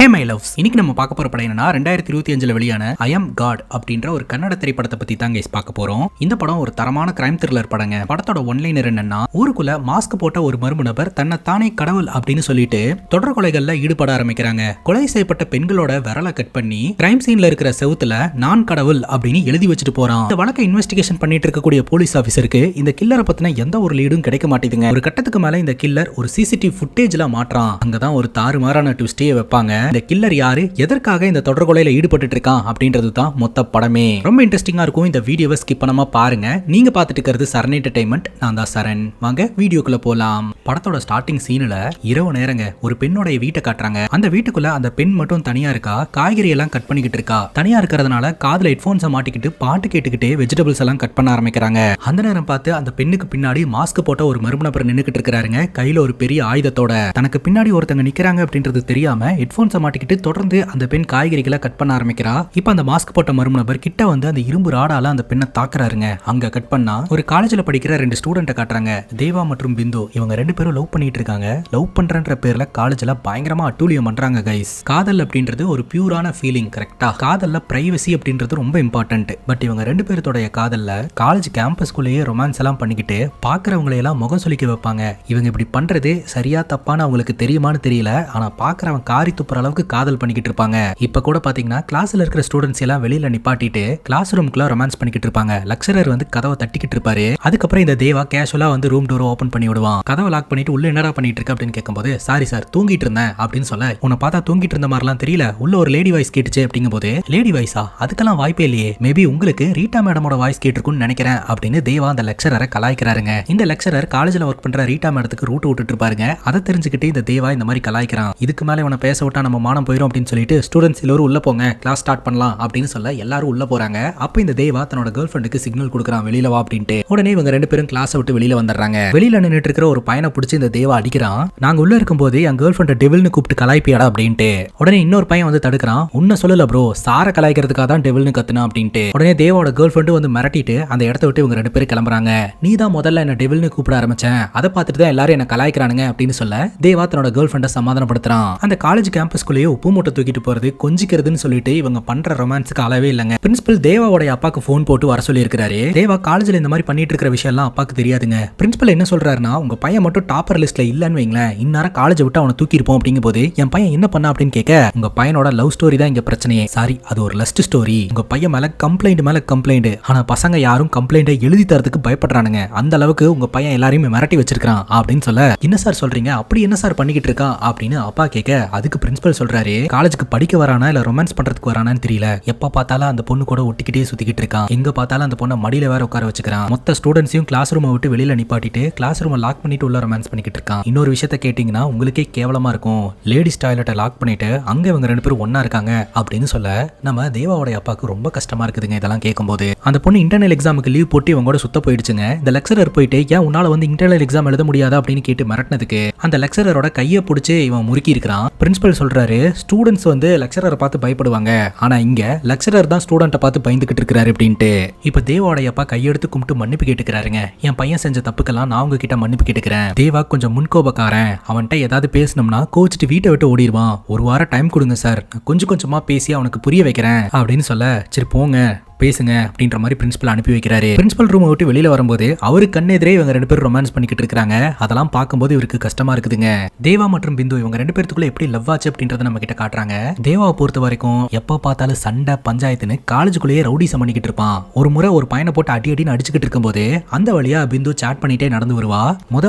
Hey my loves, இன்னைக்கு நம்ம பார்க்க போற படம் என்னன்னா 2025 வெளியான ஐ அம் காட் அப்படின்ற ஒரு கன்னட திரைப்படத்தை பத்தி தான் கைஸ் பார்க்க போறோம். இந்த படம் ஒரு தரமான கிரைம் த்ரில்லர் படங்க. படத்தோட ஒன்லைனர் என்னன்னா, ஊருக்குள்ள மாஸ்க் போட்ட ஒரு மர்ம நபர் தன்னை தானே கடவுள் அப்படின்னு சொல்லிட்டு தொடர் கொலைகள்ல ஈடுபட ஆரம்பிக்கிறாங்க. கொலை செய்யப்பட்ட பெண்களோட விரலை கட் பண்ணி கிரைம் சீன்ல இருக்கிற செவுத்துல நான் கடவுள் அப்படின்னு எழுதி வச்சுட்டு போறான். இந்த வழக்கை இன்வெஸ்டிகேஷன் பண்ணிட்டு இருக்கக்கூடிய போலீஸ் ஆபீசருக்கு இந்த கில்லரை பத்தின எந்த ஒரு லீடும் கிடைக்க மாட்டேங்குதுங்க. ஒரு கட்டத்துக்கு மேல இந்த கில்லர் ஒரு சிசிடிவி ஃபுட்டேஜ்ல மாற்றான். அங்கதான் ஒரு தாறுமாறான ட்விஸ்டே வைப்பாங்க. இந்த கில்லர் யாரு, எதற்காக இந்த தொடர் கொலையில ஈடுபட்டு இருக்கான் அப்படின்றது தான் மொத்த படமே. ரொம்ப இன்ட்ரெஸ்டிங்கா இருக்கும். இந்த வீடியோவை ஸ்கிப் பண்ணாம பாருங்க. நீங்க பார்த்துட்டு இருக்கிறது சரண் என்டர்டைன்மெண்ட். நான் தான் சரண். வாங்க வீடியோக்குள்ள போலாம். படத்தோட ஸ்டார்டிங் சீன்ல இரவு நேரங்க ஒரு பெண்ணோட வீட்டை காட்டுறாங்க. அந்த வீட்டுக்குள்ள அந்த பெண் மட்டும் தனியா இருக்கா. காய்கறி எல்லாம் கட் பண்ணிக்கிட்டு இருக்கா. தனியா இருக்கிறதுனால காதுல ஹெட்போன்ஸை மாட்டிக்கிட்டு பாட்டு கேட்டுக்கிட்டே வெஜிடபிள்ஸ் எல்லாம் கட் பண்ண ஆரம்பிக்கிறாங்க. அந்த நேரம் பார்த்து அந்த பெண்ணுக்கு பின்னாடி மாஸ்க் போட்ட ஒரு மர்ம நபர் நின்னுக்கிட்டு இருக்காருங்க. கையில ஒரு பெரிய ஆயுதத்தோட. தனக்கு பின்னாடி ஒருத்தங்க நிக்கிறாங்க அப்படின்றது தெரியாம ஹெட்போன்ஸை மாட்டிக்கிட்டு தொடர்ந்து அந்த பெண் காய்கறிகளை கட் பண்ண ஆரம்பிக்கிறா. இப்ப அந்த மாஸ்க் போட்ட மர்ம நபர் கிட்ட வந்து அந்த இரும்பு ராடால அந்த பெண்ணை தாக்குறாருங்க. அங்க கட் பண்ணா ஒரு காலேஜ்ல படிக்கிற ரெண்டு ஸ்டூடெண்ட்டை காட்டுறாங்க. தேவா மற்றும் பிந்து. இவங்க ரெண்டு பேரும் லவ் பண்ணிட்டு இருக்காங்க. லவ் பண்றன்ற பேர்ல காலேஜ்ல பயங்கரமா அட்டூழியம் பண்றாங்க கைஸ். காதல் அப்படின்றது ஒரு பியூரான ஃபீலிங். கரெக்டா? காதல்ல பிரைவசி அப்படின்றது ரொம்ப இம்பார்ட்டன்ட். பட் இவங்க ரெண்டு பேருடைய காதல்ல காலேஜ் கேம்பஸ்குள்ளேயே ரொமான்ஸ் எல்லாம் பண்ணிக்கிட்டு பாக்குறவங்களை எல்லாம் முகம் சுளிக்க வைப்பாங்க. இவங்க இப்படி பண்றது சரியா தப்பான்னு அவங்களுக்கு தெரியுமான்னு தெரியல. ஆனா பாக்குறவன் காரி துப்புற அளவுக்கு காதல் பண்ணிக்கிட்டு இருப்பாங்க. இப்ப கூட பாத்தீங்கன்னா கிளாஸ்ல இருக்கிற ஸ்டூடெண்ட்ஸ் எல்லாம் வெளியில நிப்பாட்டிட்டு கிளாஸ் ரூம்குள்ள ரொமான்ஸ் பண்ணிக்கிட்டு இருப்பாங்க. லெக்சரர் வந்து கதவை தட்டிக்கிட்டு இருப்பாரு. அதுக்கப்புறம் இந்த தேவா கேஷுவலா வந்து ரூம் டோர் ஓபன் பண்ணி விடுவான். கதவை லாக் பண்ணிட்டு உள்ள என்னடா பண்ணிட்டு இருக்க அப்படின்னு கேட்கும்போது, சாரி சார் தூங்கிட்டு இருந்தேன் அப்படின்னு சொல்ல, உன்னை பார்த்தா தூங்கிட்டு இருந்த மாதிரிலாம் தெரியல, உள்ள ஒரு லேடி வாய்ஸ் கேட்டுச்சு அப்படிங்கும் போது, லேடி வாய்ஸா? அதுக்கெல்லாம் வாய்ப்பே இல்லையே, மேபி உங்களுக்கு ரீட்டா மேடமோட வாய்ஸ் கேட்டிருக்குன்னு நினைக்கிறேன் அப்படின்னு தேவா அந்த லெக்சரரை கலாய்க்கிறாருங்க. இந்த லெக்சரர் காலேஜ்ல ஒர்க் பண்ற ரீட்டா மேடத்துக்கு ரூட் விட்டுட்டு இருப்பாருங்க. அதை தெரிஞ்சுக்கிட்டு இந்த தேவா இந்த மாதிரி கலாய்க்கிறான். இதுக்கு மேல இவனை பேச விட்டா நம்ம மானம் போயிடும் அப்படின்னு சொல்லிட்டு ஸ்டூடெண்ட்ஸ் எல்லாரும் உள்ள போங்க, கிளாஸ் ஸ்டார்ட் பண்ணலாம் அப்படின்னு சொல்ல எல்லாரும் உள்ள போறாங்க. அப்ப இந்த தேவா தன்னோட கேர்ள் ஃப்ரெண்டுக்கு சிக்னல் கொடுக்குறான், வெளியில வா அப்படின்ட்டு. உடனே இவங்க ரெண்டு பேரும் கிளாஸ் விட்டு வெளியில வந்துடுறாங்க. வெளியில நின்னுட்டு இருக்கிற ஒரு பையனை பிடிச்சி இந்த தேவா அடிக்கிறான். நாங்க உள்ள இருக்கும்போது என் கேர்ள் ஃப்ரெண்ட் டெவில்னு கூப்பிட்டு கலாய்ப்பியாடா அப்படின்ட்டு. உடனே இன்னொரு பையன் வந்து தடுக்கிறான். உன்ன சொல்லல ப்ரோ, சார கலாய்க்கிறதுக்காக தான் டெவில்னு கத்துனா அப்படின்ட்டு. உடனே தேவாவோட கேர்ள் ஃப்ரெண்டு வந்து மிரட்டிட்டு அந்த இடத்த விட்டு இவங்க ரெண்டு பேரும் கிளம்புறாங்க. நீ தான் முதல்ல என்ன டெவில்னு கூப்பிட ஆரம்பிச்சேன், அதை பார்த்துட்டு தான் எல்லாரும் என்ன கலாய்க்கிறானுங்க அப்படின்னு சொல்ல தேவா தன்னோட கேர்ள் ஃப்ரெண்டை சமாதானப்படுத்துறான். அந்த காலேஜ் கேம்பஸ்குள்ளேயே உப்பு மூட்டை தூக்கிட்டு போறது, கொஞ்சிக்கிறதுன்னு சொல்லிட்டு இவங்க பண்ற ரொமான்ஸ்க்கு அளவே இல்லங்க. பிரின்சிபல் தேவாவோட அப்பாக்கு போன் போட்டு வர சொல்லி இருக்காரு. தேவா காலேஜ்ல இந்த மாதிரி பண்ணிட்டு இருக்கிற விஷயம் எல்லாம் அப்பாக்கு தெரியாதுங்க. பிரின்சிபல் என்ன சொல்றாருன்னா, உங்க பையன் மட்டும் டாப்பர் லிஸ்ட்ல இல்லன்னு வைங்களேன், இந்நேரம் காலேஜ் விட்டு அவனை தூக்கி இருப்போம் அப்படிங்கும் போது, என் பையன் என்ன பண்ணா அப்படின்னு கேட்க, உங்க பையனோட லவ் ஸ்டோரி தான் இங்க பிரச்சனையே. சாரி, அது ஒரு லஸ்ட் ஸ்டோரி. உங்க பையன் மேல கம்ப்ளைண்ட். ஆனா பசங்க யாரும் கம்ப்ளைண்ட்டை எழுதி தரதுக்கு பயப்படுறானுங்க. அந்த அளவுக்கு உங்க பையன் எல்லாரையும் மிரட்டி வச்சிருக்கான் அப்படின்னு சொல்ல, என்ன சார் சொல்றீங்க, அப்படி என்ன சார் பண்ணிக்கிட்டு இருக்கான் அப்படின்னு அப்பா கேட்க, அதுக்கு பிரின்சிபல் சொல்றாரு, காலேஜுக்கு படிக்க வரானா இல்ல ரொமான்ஸ் பண்றதுக்கு வரானான்னு தெரியல, எப்ப பார்த்தாலும் அந்த பொண்ணு கூட ஒட்டிக்கிட்டே சுத்திக்கிட்டு இருக்கான், எங்க பார்த்தாலும் அந்த பொண்ணை மடியில வேற உட்கார வச்சுக்கிறான், மொத்த ஸ்டூடெண்ட்ஸையும் கிளாஸ் ரூமை விட்டு வெளியில நிப்பாட்டிட்டு கிளாஸ் ரூமை லாக் பண்ணிட்டு உள்ள ரொமான்ஸ் பண்ணிக்கிட்டு இருக்கான். இன்னொரு விஷயத்த கேட்டீங்கன்னா உங்களுக்கே கேவலமா இருக்கும், லேடிஸ் டாய்லெட்டை லாக் பண்ணிட்டு அங்க இவங்க ரெண்டு பேரும் ஒன்னா இருக்காங்க அப்படின்னு சொல்ல, நம்ம தேவாவோட அப்பாவுக்கு ரொம்ப கஷ்டமா இருக்குதுங்க இதெல்லாம் கேட்கும்போது. அந்த பொண்ணு இன்டர்னல் எக்ஸாமுக்கு லீவ் போட்டு இவங்க கூட சுத்த போயிடுச்சுங்க. இந்த லெக்சரர் போயிட்டு, ஏன் உன்னால வந்து இன்டர்னல் எக்ஸாம் எழுத முடியாதா அப்படின்னு கேட்டு மிரட்டினதுக்கு அந்த லெக்சரரோட கையை பிடிச்சி இவன் முறுக்கி இருக்கிறான். பிரின்சிபல் சொல்றாரு, ஸ்டூடெண்ட்ஸ் வந்து லெக்சரரை பார்த்து பயப்படுவாங்க, ஆனா இங்க லெக்சரர் தான் ஸ்டூடெண்ட்டை பார்த்து பயந்துகிட்டு இருக்காரு அப்படின்ட்டு. இப்ப தேவாவோட அப்பா கையெடுத்து கும்பிட்டு மன்னிப்பு கேட்டுக்கிறாருங்க. என் பையன் செஞ்ச தப்புக்கெல்லாம் நான் உங்ககிட்ட மன்னிப்பு கேட்டுக்கிறேன். தேவா கொஞ்சம் முன்கோபக்காரன், அவன்கிட்ட ஏதாவது பேசணும்னா கோச்சிட்டு வீட்டை விட்டு ஓடிடுவான். ஒரு வாரம் டைம் கொடுங்க சார், கொஞ்சம் கொஞ்சமா பேசி அவனுக்கு புரிய வைக்கிறேன் அப்படின்னு சொல்ல, சரி போங்க பேசுங்க அப்படின்ற மாதிரி பிரின்சிபல் அனுப்பி வைக்கிறாரு. பிரின்சிபல் ரூமை விட்டு வெளியில வரும்போது அவரு கண்ணெதிரே இவங்க ரெண்டு பேரும் ரொமான்ஸ் பண்ணிக்கிட்டு இருக்காங்க. அதெல்லாம் பார்க்கும்போது இவருக்கு கஷ்டமா இருக்குதுங்க. தேவா மற்றும் பிந்து இவங்க ரெண்டு பேருக்குள்ள எப்படி லவ் ஆச்சு அப்படின்றத நம்ம கிட்ட காட்டுறாங்க. தேவாவை பொறுத்த வரைக்கும் எப்ப பார்த்தாலும் சண்டை பஞ்சாயத்துன்னு காலேஜுக்குள்ளேயே ரவுடிசம் பண்ணிக்கிட்டு இருப்பான். ஒரு முறை ஒரு பையனை போட்டு அடின்னு அடிச்சுக்கிட்டு இருக்கும்போது அந்த வழியா பிந்து சாட் பண்ணிட்டே நடந்து வருவா.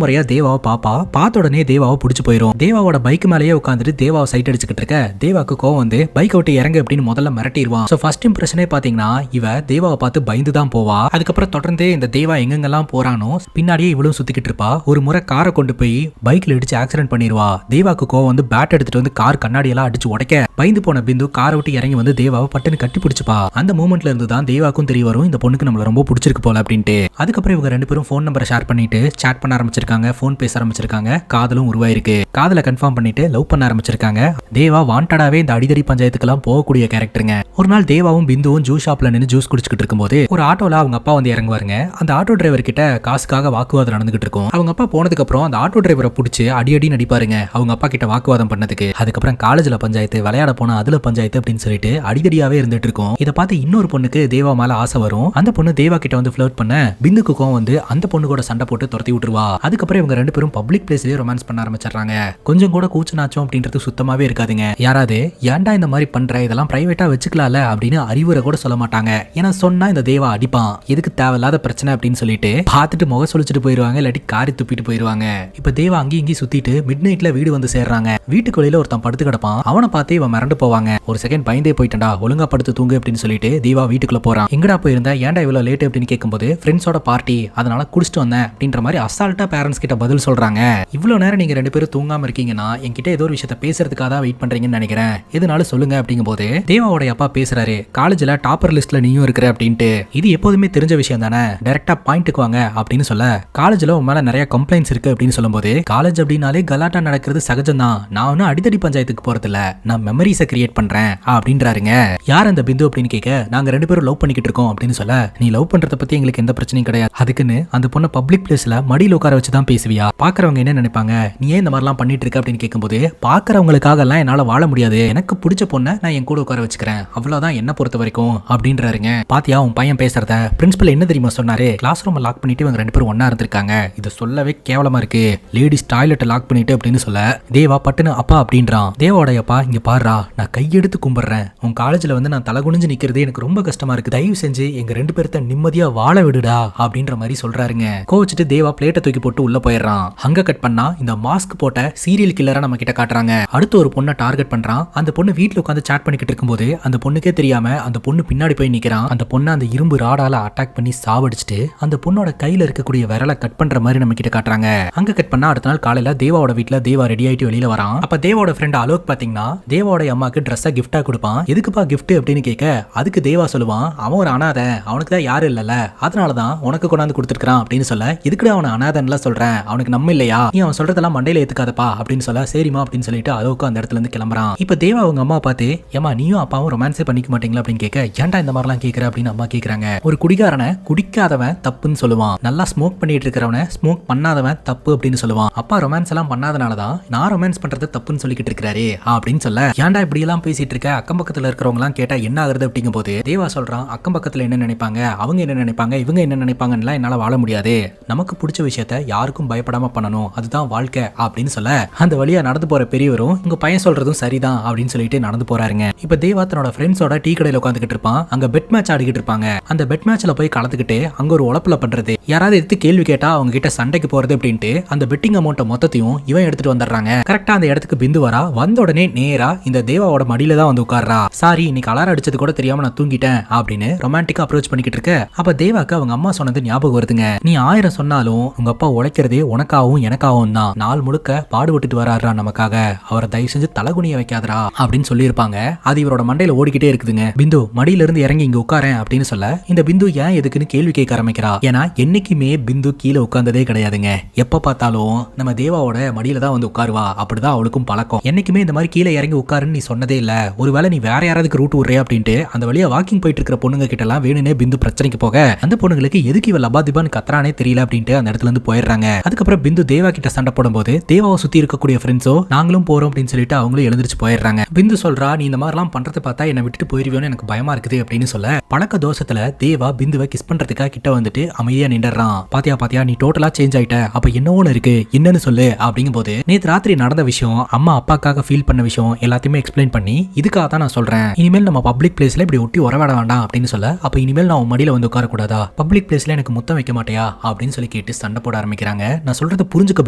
முறையா தேவாவை பாப்பா. பார்த்த உடனே தேவாவை பிடிச்சு போயிடும். தேவாவோட பைக் மேலேயே உட்காந்துட்டு தேவாவை சைட் அடிச்சுக்கிட்டு இருக்க தேவாக்கு கோவம் வந்து பைக் விட்டு இறங்க அப்படின்னு முதல்ல மிரட்டிடுவான். சோ ஃபர்ஸ்ட் இம்ப்ரெஷனே பாத்தீங்கன்னா இவ தேவாவை பார்த்து பயந்து தான் போவா. அதுக்கப்புறம் தொடர்ந்து இந்த தேவா எங்கெங்கெல்லாம் போறானோ பின்னாடியே இவளும் சுத்திக்கிட்டு இருப்பா. ஒரு முறை காரை கொண்டு போய் பைக்ல இடிச்சு ஆக்சிடென்ட் பண்ணிடுவா. தேவாக்கு கோவம் வந்து பேட் எடுத்துட்டு வந்து கார் கண்ணாடி எல்லாம் அடிச்சு உடைக்க பயந்து போன பிந்து காரை விட்டு இறங்கி வந்து தேவாவை பட்டுன்னு கட்டி பிடிச்சுப்பா. அந்த மூமெண்ட்ல இருந்து தான் தேவாக்கும் தெரிய வரும், இந்த பொண்ணுக்கு நம்மள ரொம்ப பிடிச்சிருக்கு போல அப்படின்ட்டு. அதுக்கப்புறம் இவங்க ரெண்டு பேரும் போன் நம்பரை ஷேர் பண்ணிட்டு சாட் பண்ண ஆரம்பிச்சிருக்காங்க, போன் பேச ஆரம்பிச்சிருக்காங்க, காதலும் உருவாயிருக்கு. காதலை கன்ஃபார்ம் பண்ணிட்டு லவ் பண்ண ஆரம்பிச்சிருக்காங்க. தேவா வாண்டடாவே இந்த அடிதடி பஞ்சாயத்துக்கெல்லாம் போகக்கூடிய கேரக்டருங்க. ஒரு நாள் தேவாவும் பிந்துவும் ஜூஸ் ஷாப்ல நின்று ஜூஸ் குடிச்சிட்டு இருக்கும்போது ஒரு ஆட்டோல அவங்க அப்பா வந்து இறங்குவாருங்க. அந்த ஆட்டோ டிரைவர் கிட்ட காசுக்காக வாக்குவாதம் நடந்துகிட்டு இருக்கும். அவங்க அப்பா போனதுக்கு அப்புறம் அந்த ஆட்டோ டிரைவரை பிடிச்சி அடி நடிப்பாருங்க அவங்க அப்பா கிட்ட வாக்குவாதம் பண்ணதுக்கு. அதுக்கப்புறம் காலேஜ்ல பஞ்சாயத்து, விளையாட போனா அதுல பஞ்சாயத்து அப்படின்னு சொல்லிட்டு அடிதடியாவே இருந்துட்டு இருக்கும். இதை பார்த்து இன்னொரு பொண்ணுக்கு தேவா மேல ஆசை வரும். அந்த பொண்ணு தேவா கிட்ட வந்து ஃப்ளர்ட் பண்ண பிந்துக்கு கோவம் வந்து அந்த பொண்ணு கூட சண்டை போட்டு துரத்தி விட்டுருவா. அதுக்கப்புறம் இவங்க ரெண்டு பேரும் பப்ளிக் பிளேஸ்லயே ரொமான்ஸ் பண்ண ஆரம்பிச்சிடுறாங்க. கொஞ்சம் கூட கூச்சநாச்சம் அப்படின்றது சுத்தமாவே இருக்காதுங்க. யாராவது ஏன்டா இந்த மாதிரி பண்ற, இதெல்லாம் பிரைவேட்டா வச்சுக்கலாம்ல அப்படின்னு அறிவுரை கூட சொல்ல மாட்டாங்க. ஏன்னா சொன்னா இந்த தேவா அடிப்பான், எதுக்கு தேவையில்லாத பிரச்சனை அப்படின்னு சொல்லிட்டு பார்த்துட்டு முக சொல்லிச்சுட்டு போயிருவாங்க, இல்லாட்டி காரி துப்பிட்டு போயிருவாங்க. இப்ப தேவா அங்கேயும் இங்கேயும் சுத்திட்டு மிட் நைட்ல வீடு வந்து சேர்றாங்க. வீட்டுக்கு வெளியில ஒருத்தன் படுத்து கிடப்பான். அவனை பார்த்து இவன் மிரண்டு போவாங்க. ஒரு செகண்ட் பயந்தே போயிட்டா, ஒழுங்கா படுத்து தூங்கு அப்படின்னு சொல்லிட்டு தேவா வீட்டுக்குள்ள போறான். எங்கடா போயிருந்தா, ஏன்டா இவ்வளவு லேட் அப்படின்னு கேட்கும்போது ஃப்ரெண்ட்ஸோட பார்ட்டி, அதனால குடிச்சிட்டு வந்தேன் அப்படின்ற மாதிரி அசால்ட்டா பேரண்ட்ஸ் கிட்ட பதில் சொல்றாங்க. இவ்வளவு நேரம் நீங்க ரெண்டு பேரும் தூங்காம இருக்கீங்கன்னா என்கிட்ட ஏதோ ஒரு விஷயத்த பேசுறதுக்காக தான் வெயிட் பண்றீங்கன்னு நினைக்கிறேன், எதனால சொல்லுங்க அப்படிங்கும்போது தேவாவோட அப்பா பேசுறாரு. காலேஜ்ல டாப்பர் லிஸ்ட்ல நீயும் இருக்கிற அப்படின்ட்டு. இது எப்போதுமே தெரிஞ்ச விஷயம் தானே, டைரக்டா பாயிண்ட்டுக்கு வாங்க அப்படின்னு சொல்ல, காலேஜ்ல உன் மேல நிறைய கம்ப்ளைண்ட்ஸ் இருக்கு அப்படின்னு சொல்லும்போது, காலேஜ் அப்படின்னாலே கலாட்டா நடக்கிறது சகஜம் தான், நான் ஒன்னும் அடித்தடி பஞ்சாயத்துக்கு போறது இல்ல, நான் மெமரிஸை கிரியேட் பண்றேன் அப்படின்றாருங்க. யார் அந்த பிந்து அப்படின்னு கேட்க, நாங்க ரெண்டு பேரும் லவ் பண்ணிக்கிட்டு இருக்கோம் அப்படின்னு சொல்ல, நீ லவ் பண்றத பத்தி எங்களுக்கு எந்த பிரச்சனையும் கிடையாது, அதுக்குன்னு அந்த பொண்ணை பப்ளிக் பிளேஸ்ல மடியில் உட்கார வச்சு தான் பேசுவியா, பாக்குறவங்க என்ன நினைப்பாங்க, நீ ஏன் இந்த மாதிரிலாம் பண்ணிட்டு இருக்க அப்படின்னு கேட்கும்போது, பாக்குறவங்களுக்காக எல்லாம் என்னால வாழ முடியாது, எனக்கு பிடிச்ச பொண்ணை நான் என் கூட உட்கார வச்சுக்கிறேன், அவ்வளவுதான் என்ன பொறுத்த வரைக்கும் அப்படின்றாருங்க. பாத்தியா உன் பையன் பேசுறத, பிரின்சிபல் என்ன தெரியுமா சொன்னாரு, கிளாஸ் ரூம் லாக் பண்ணிட்டு இவங்க ரெண்டு பேரும் ஒன்னா இருந்திருக்காங்க, இது சொல்லவே கேவலமா இருக்கு, லேடிஸ் டாய்லெட் லாக் பண்ணிட்டு அப்படின்னு சொல்ல, தேவா பட்டுன்னு அப்பா அப்படின்றான். தேவாவோட அப்பா, இங்க பாருடா, நான் கையெடுத்து கும்பிடுறேன், உன் காலேஜ்ல வந்து நான் தலை குனிஞ்சு நிக்கிறது எனக்கு ரொம்ப கஷ்டமா இருக்கு, தயவு செஞ்சு எங்க ரெண்டு பேர்த்த நிம்மதியா வாழ விடுடா அப்படின்ற மாதிரி சொல்றாருங்க. கோவிச்சுட்டு தேவா பிளேட்டை தூக்கி போட்டு உள்ள போயிடுறான். அங்க கட் பண்ணா இந்த மாஸ்க் போட்ட சீரியல் கில்லரை நம்ம கிட்ட காட்டுறாங்க. அடுத்து ஒரு பொண்ணை டார்கெட் பண்றான். அந்த பொண்ணு வீட்டுல உட்காந்து சாட் பண்ணிக்கிட்டு இருக்கும்போது அந்த பொண்ணுக்கே தெரியாம அந்த பொண்ணு பின்னாடி போய் நிக்கிறான். அந்த பொண்ணை அந்த இரும்பு ராடால அட்டாக் பண்ணி சாவடிச்சுட்டு அந்த பொண்ணோட கையில இருக்கக்கூடிய விரலை கட் பண்ற மாதிரி நம்ம கிட்ட காட்டுறாங்க. அங்க கட் பண்ணா அடுத்த நாள் காலையில தேவாவோட வீட்டுல தேவா ரெடி ஆயிட்டு வெளியில வரான். அப்ப தேவாவோட ஃப்ரெண்ட் அலோக் பாத்தீங்கன்னா தேவாவோட அம்மாக்கு ட்ரெஸ்ஸா கிஃப்டா கொடுப்பான். எதுக்குப்பா கிஃப்ட் அப்படின்னு கேட்க, அதுக்கு தேவா சொல்லுவான், அவன் ஒரு அனாதை, அவனுக்கு தான் யாரும் இல்லல, அதனாலதான் உனக்கு கொண்டாந்து கொடுத்துருக்கான் அப்படின்னு சொல்ல, இதுக்கு அவனை அனாதன்லாம் சொல்றேன், அவனுக்கு நம்ம இல்லையா, நீ அவன் சொல்றதெல்லாம் மண்டையில ஏத்துக்காதப்பா அப்படின்னு சொல்ல, சரிமா அப்படின்னு சொல்லிட்டு அலோக்கு அந்த இடத்துல இருந்து கிளம்புறான். இப்ப தேவா அவங்க அம்மா பார்த்து, ஏமா நீயும் அப்பாவும் ரொமான்ஸே பண்ணிக்க மாட்டீங்களா அப்படின்னு கேட்க, ஏன்டா இந்த மாதிரிலாம் கேட்கற அப்படின்னு அம்மா கேட்கறாங்க. ஒரு குடிகாரனை குடிக்காதவன் தப்புன்னு சொல்லுவான், நல்லா ஸ்மோக் பண்ணிட்டு இருக்கிறவனை ஸ்மோக் பண்ணாதவன் தப்பு அப்படின்னு சொல்லுவான், அப்பா ரொமான்ஸ் எல்லாம் பண்ணாதனாலதான் நான் ரொமான்ஸ் பண்றது தப்புன்னு சொல்லிக்கிட்டு இருக்கிறாரு அப்படின்னு சொல்ல, ஏன்டா இப்படி எல்லாம் பேசிட்டு இருக்க, அக்கம் பக்கத்துல இருக்கிறவங்க எல்லாம் கேட்டா என்ன ஆகுறது அப்படிங்கும் போது தேவா சொல்றான், அக்கம் பக்கத்துல என்ன நினைப்பாங்க, அவங்க என்ன நினைப்பாங்க, இவங்க என்ன நினைப்பாங்கன்னு என்னால வாழ முடியாது, நமக்கு பிடிச்ச விஷயத்த யாருக்கும் பயப்படாம பண்ணணும், அதுதான் வாழ்க்கை அப்படின்னு சொல்ல, அந்த வழியா நடந்து போற பெரியவரும் உங்க பையன் சொல்றதும் சரிதான் அப்படின்னு சொல்லிட்டு நடந்து போறாருங்க. இப்ப தேவா தன்னோட ஃப்ரெண்ட்ஸோட டீ கடையில உட்காந்துக்கிட்டு இருப்பான். அங்க பெட் மேட்ச் ஆடிக்கிட்டு இருப்பாங்க. அந்த பெட் மேட்ச்ல போய் கலந்துக்கிட்டு அங்க ஒரு உழப்புல பண்றது, யாராவது எடுத்து கேள்வி கேட்டா அவங்க கிட்ட சண்டைக்கு போறது அப்படின்ட்டு அந்த பெட்டிங் அமௌண்ட் மொத்தத்தையும் இவன் எடுத்துட்டு வந்துடுறாங்க. கரெக்டா அந்த இடத்துக்கு பிந்து வரா. வந்த உடனே நேரா இந்த தேவாவோட மடியில தான் வந்து உட்கார்றா. சாரி இன்னைக்கு அலாரம் அடிச்சது கூட தெரியாம நான் தூங்கிட்டேன் அப்படின்னு ரொமான்டிக்கா அப்ரோச் பண்ணிக்கிட்டு இருக்க, அப்ப தேவாக்கு அவங்க அம்மா சொன்னது ஞாபகம் வருதுங்க. நீ 1000 சொன்னாலும் உங்க அப்பா உழைக்கிறதே உனக்காகவும் எனக்காகவும் தான், நாள் முழுக்க பாடுபட்டுட்டு வராரா நமக்காக, அவரை தயவு செஞ்சு தலகுனிய வைக்காதரா அப்படின்னு சொல்லியிருப்பாங்க. அது இவரோட மண்டையில ஓடிக்கிட்டே இருக்குதுங்க. பிந்து மடியில இருந்து இறங்கி இங்க உட்காரேன் அப்படின்னு சொல்ல, இந்த பிந்து ஏன் எதுக்குன்னு கேள்வி கேட்க ஆரம்பிக்கிறா. ஏன்னா என்னைக்குமே பிந்து கீழே உட்கார்ந்ததே கிடையாதுங்க. எப்ப பார்த்தாலும் நம்ம தேவாவோட மடியில தான் வந்து உட்காருவா, அப்படிதான் அவளுக்கும் பழக்கம். என்னைக்குமே இந்த மாதிரி கீழே இறங்கி உட்காருன்னு நீ சொன்னதே இல்ல, ஒருவேளை நீ வேற யாராவது ரூட் விடுறியா அப்படின்ட்டு அந்த வழியா வாக்கிங் போயிட்டு இருக்கிற பொண்ணுங்க கிட்ட எல்லாம் வேணுனே பிந்து பிரச்சனைக்கு போக, அந்த பொண்ணுங்களுக்கு எதுக்கு இவ லபாதிபான்னு கத்துறானே தெரியல அப்படின்ட்டு அந்த இடத்துல இருந்து போயிடுறாங்க. அதுக்கப்புறம் பிந்து தேவா கிட்ட சண்டை போடும்போது தேவாவை சுத்தி இருக்கக்கூடிய ஃப்ரெண்ட்ஸோ நாங்களும் போறோம் அப்படின்னு சொல்லிட்டு அவங்களும் எழுந்திருச்சு போயிடுறாங்க. பிந்து சொல்றா, நீ இந்த மாதிரிலாம் பண்றதை பார்த்தா என்னை விட்டுட்டு போயிருவியோன்னு எனக்கு பயமா இருக்குது அப்படின்னு சொல்ல, பழக்க தோஷத்துல தேவா பிந்துவை கிஸ் பண்றதுக்காக கிட்ட வந்துட்டு அமைதியா நின்றுறான். பாத்தியா நீ டோட்டலா சேஞ்ச் ஆயிட்ட, அப்ப என்ன ஒண்ணு இருக்கு என்னன்னு சொல்லு அப்படிங்கும் போது, நேத்து ராத்திரி நடந்த விஷயம், அம்மா அப்பாக்காக ஃபீல் பண்ண விஷயம் எல்லாத்தையுமே எக்ஸ்பிளைன் பண்ணி, இதுக்காக தான் நான் சொல்றேன், இனிமேல் நம்ம பப்ளிக் பிளேஸ்ல இப்படி ஒட்டி உறவாட வேண்டாம் அப்படின்னு சொல்ல, அப்ப இனிமேல் நான் உன் மடியில வந்து உட்கார கூடாதா, பப்ளிக் பிளேஸ்ல எனக்கு முத்தம் வைக்க மாட்டியா அப்படின்னு சொல்லி கேட்டு சண்டை போட ஆரம்பிக்கிறாங்க. நான் சொல்றது புரிஞ்சுக்க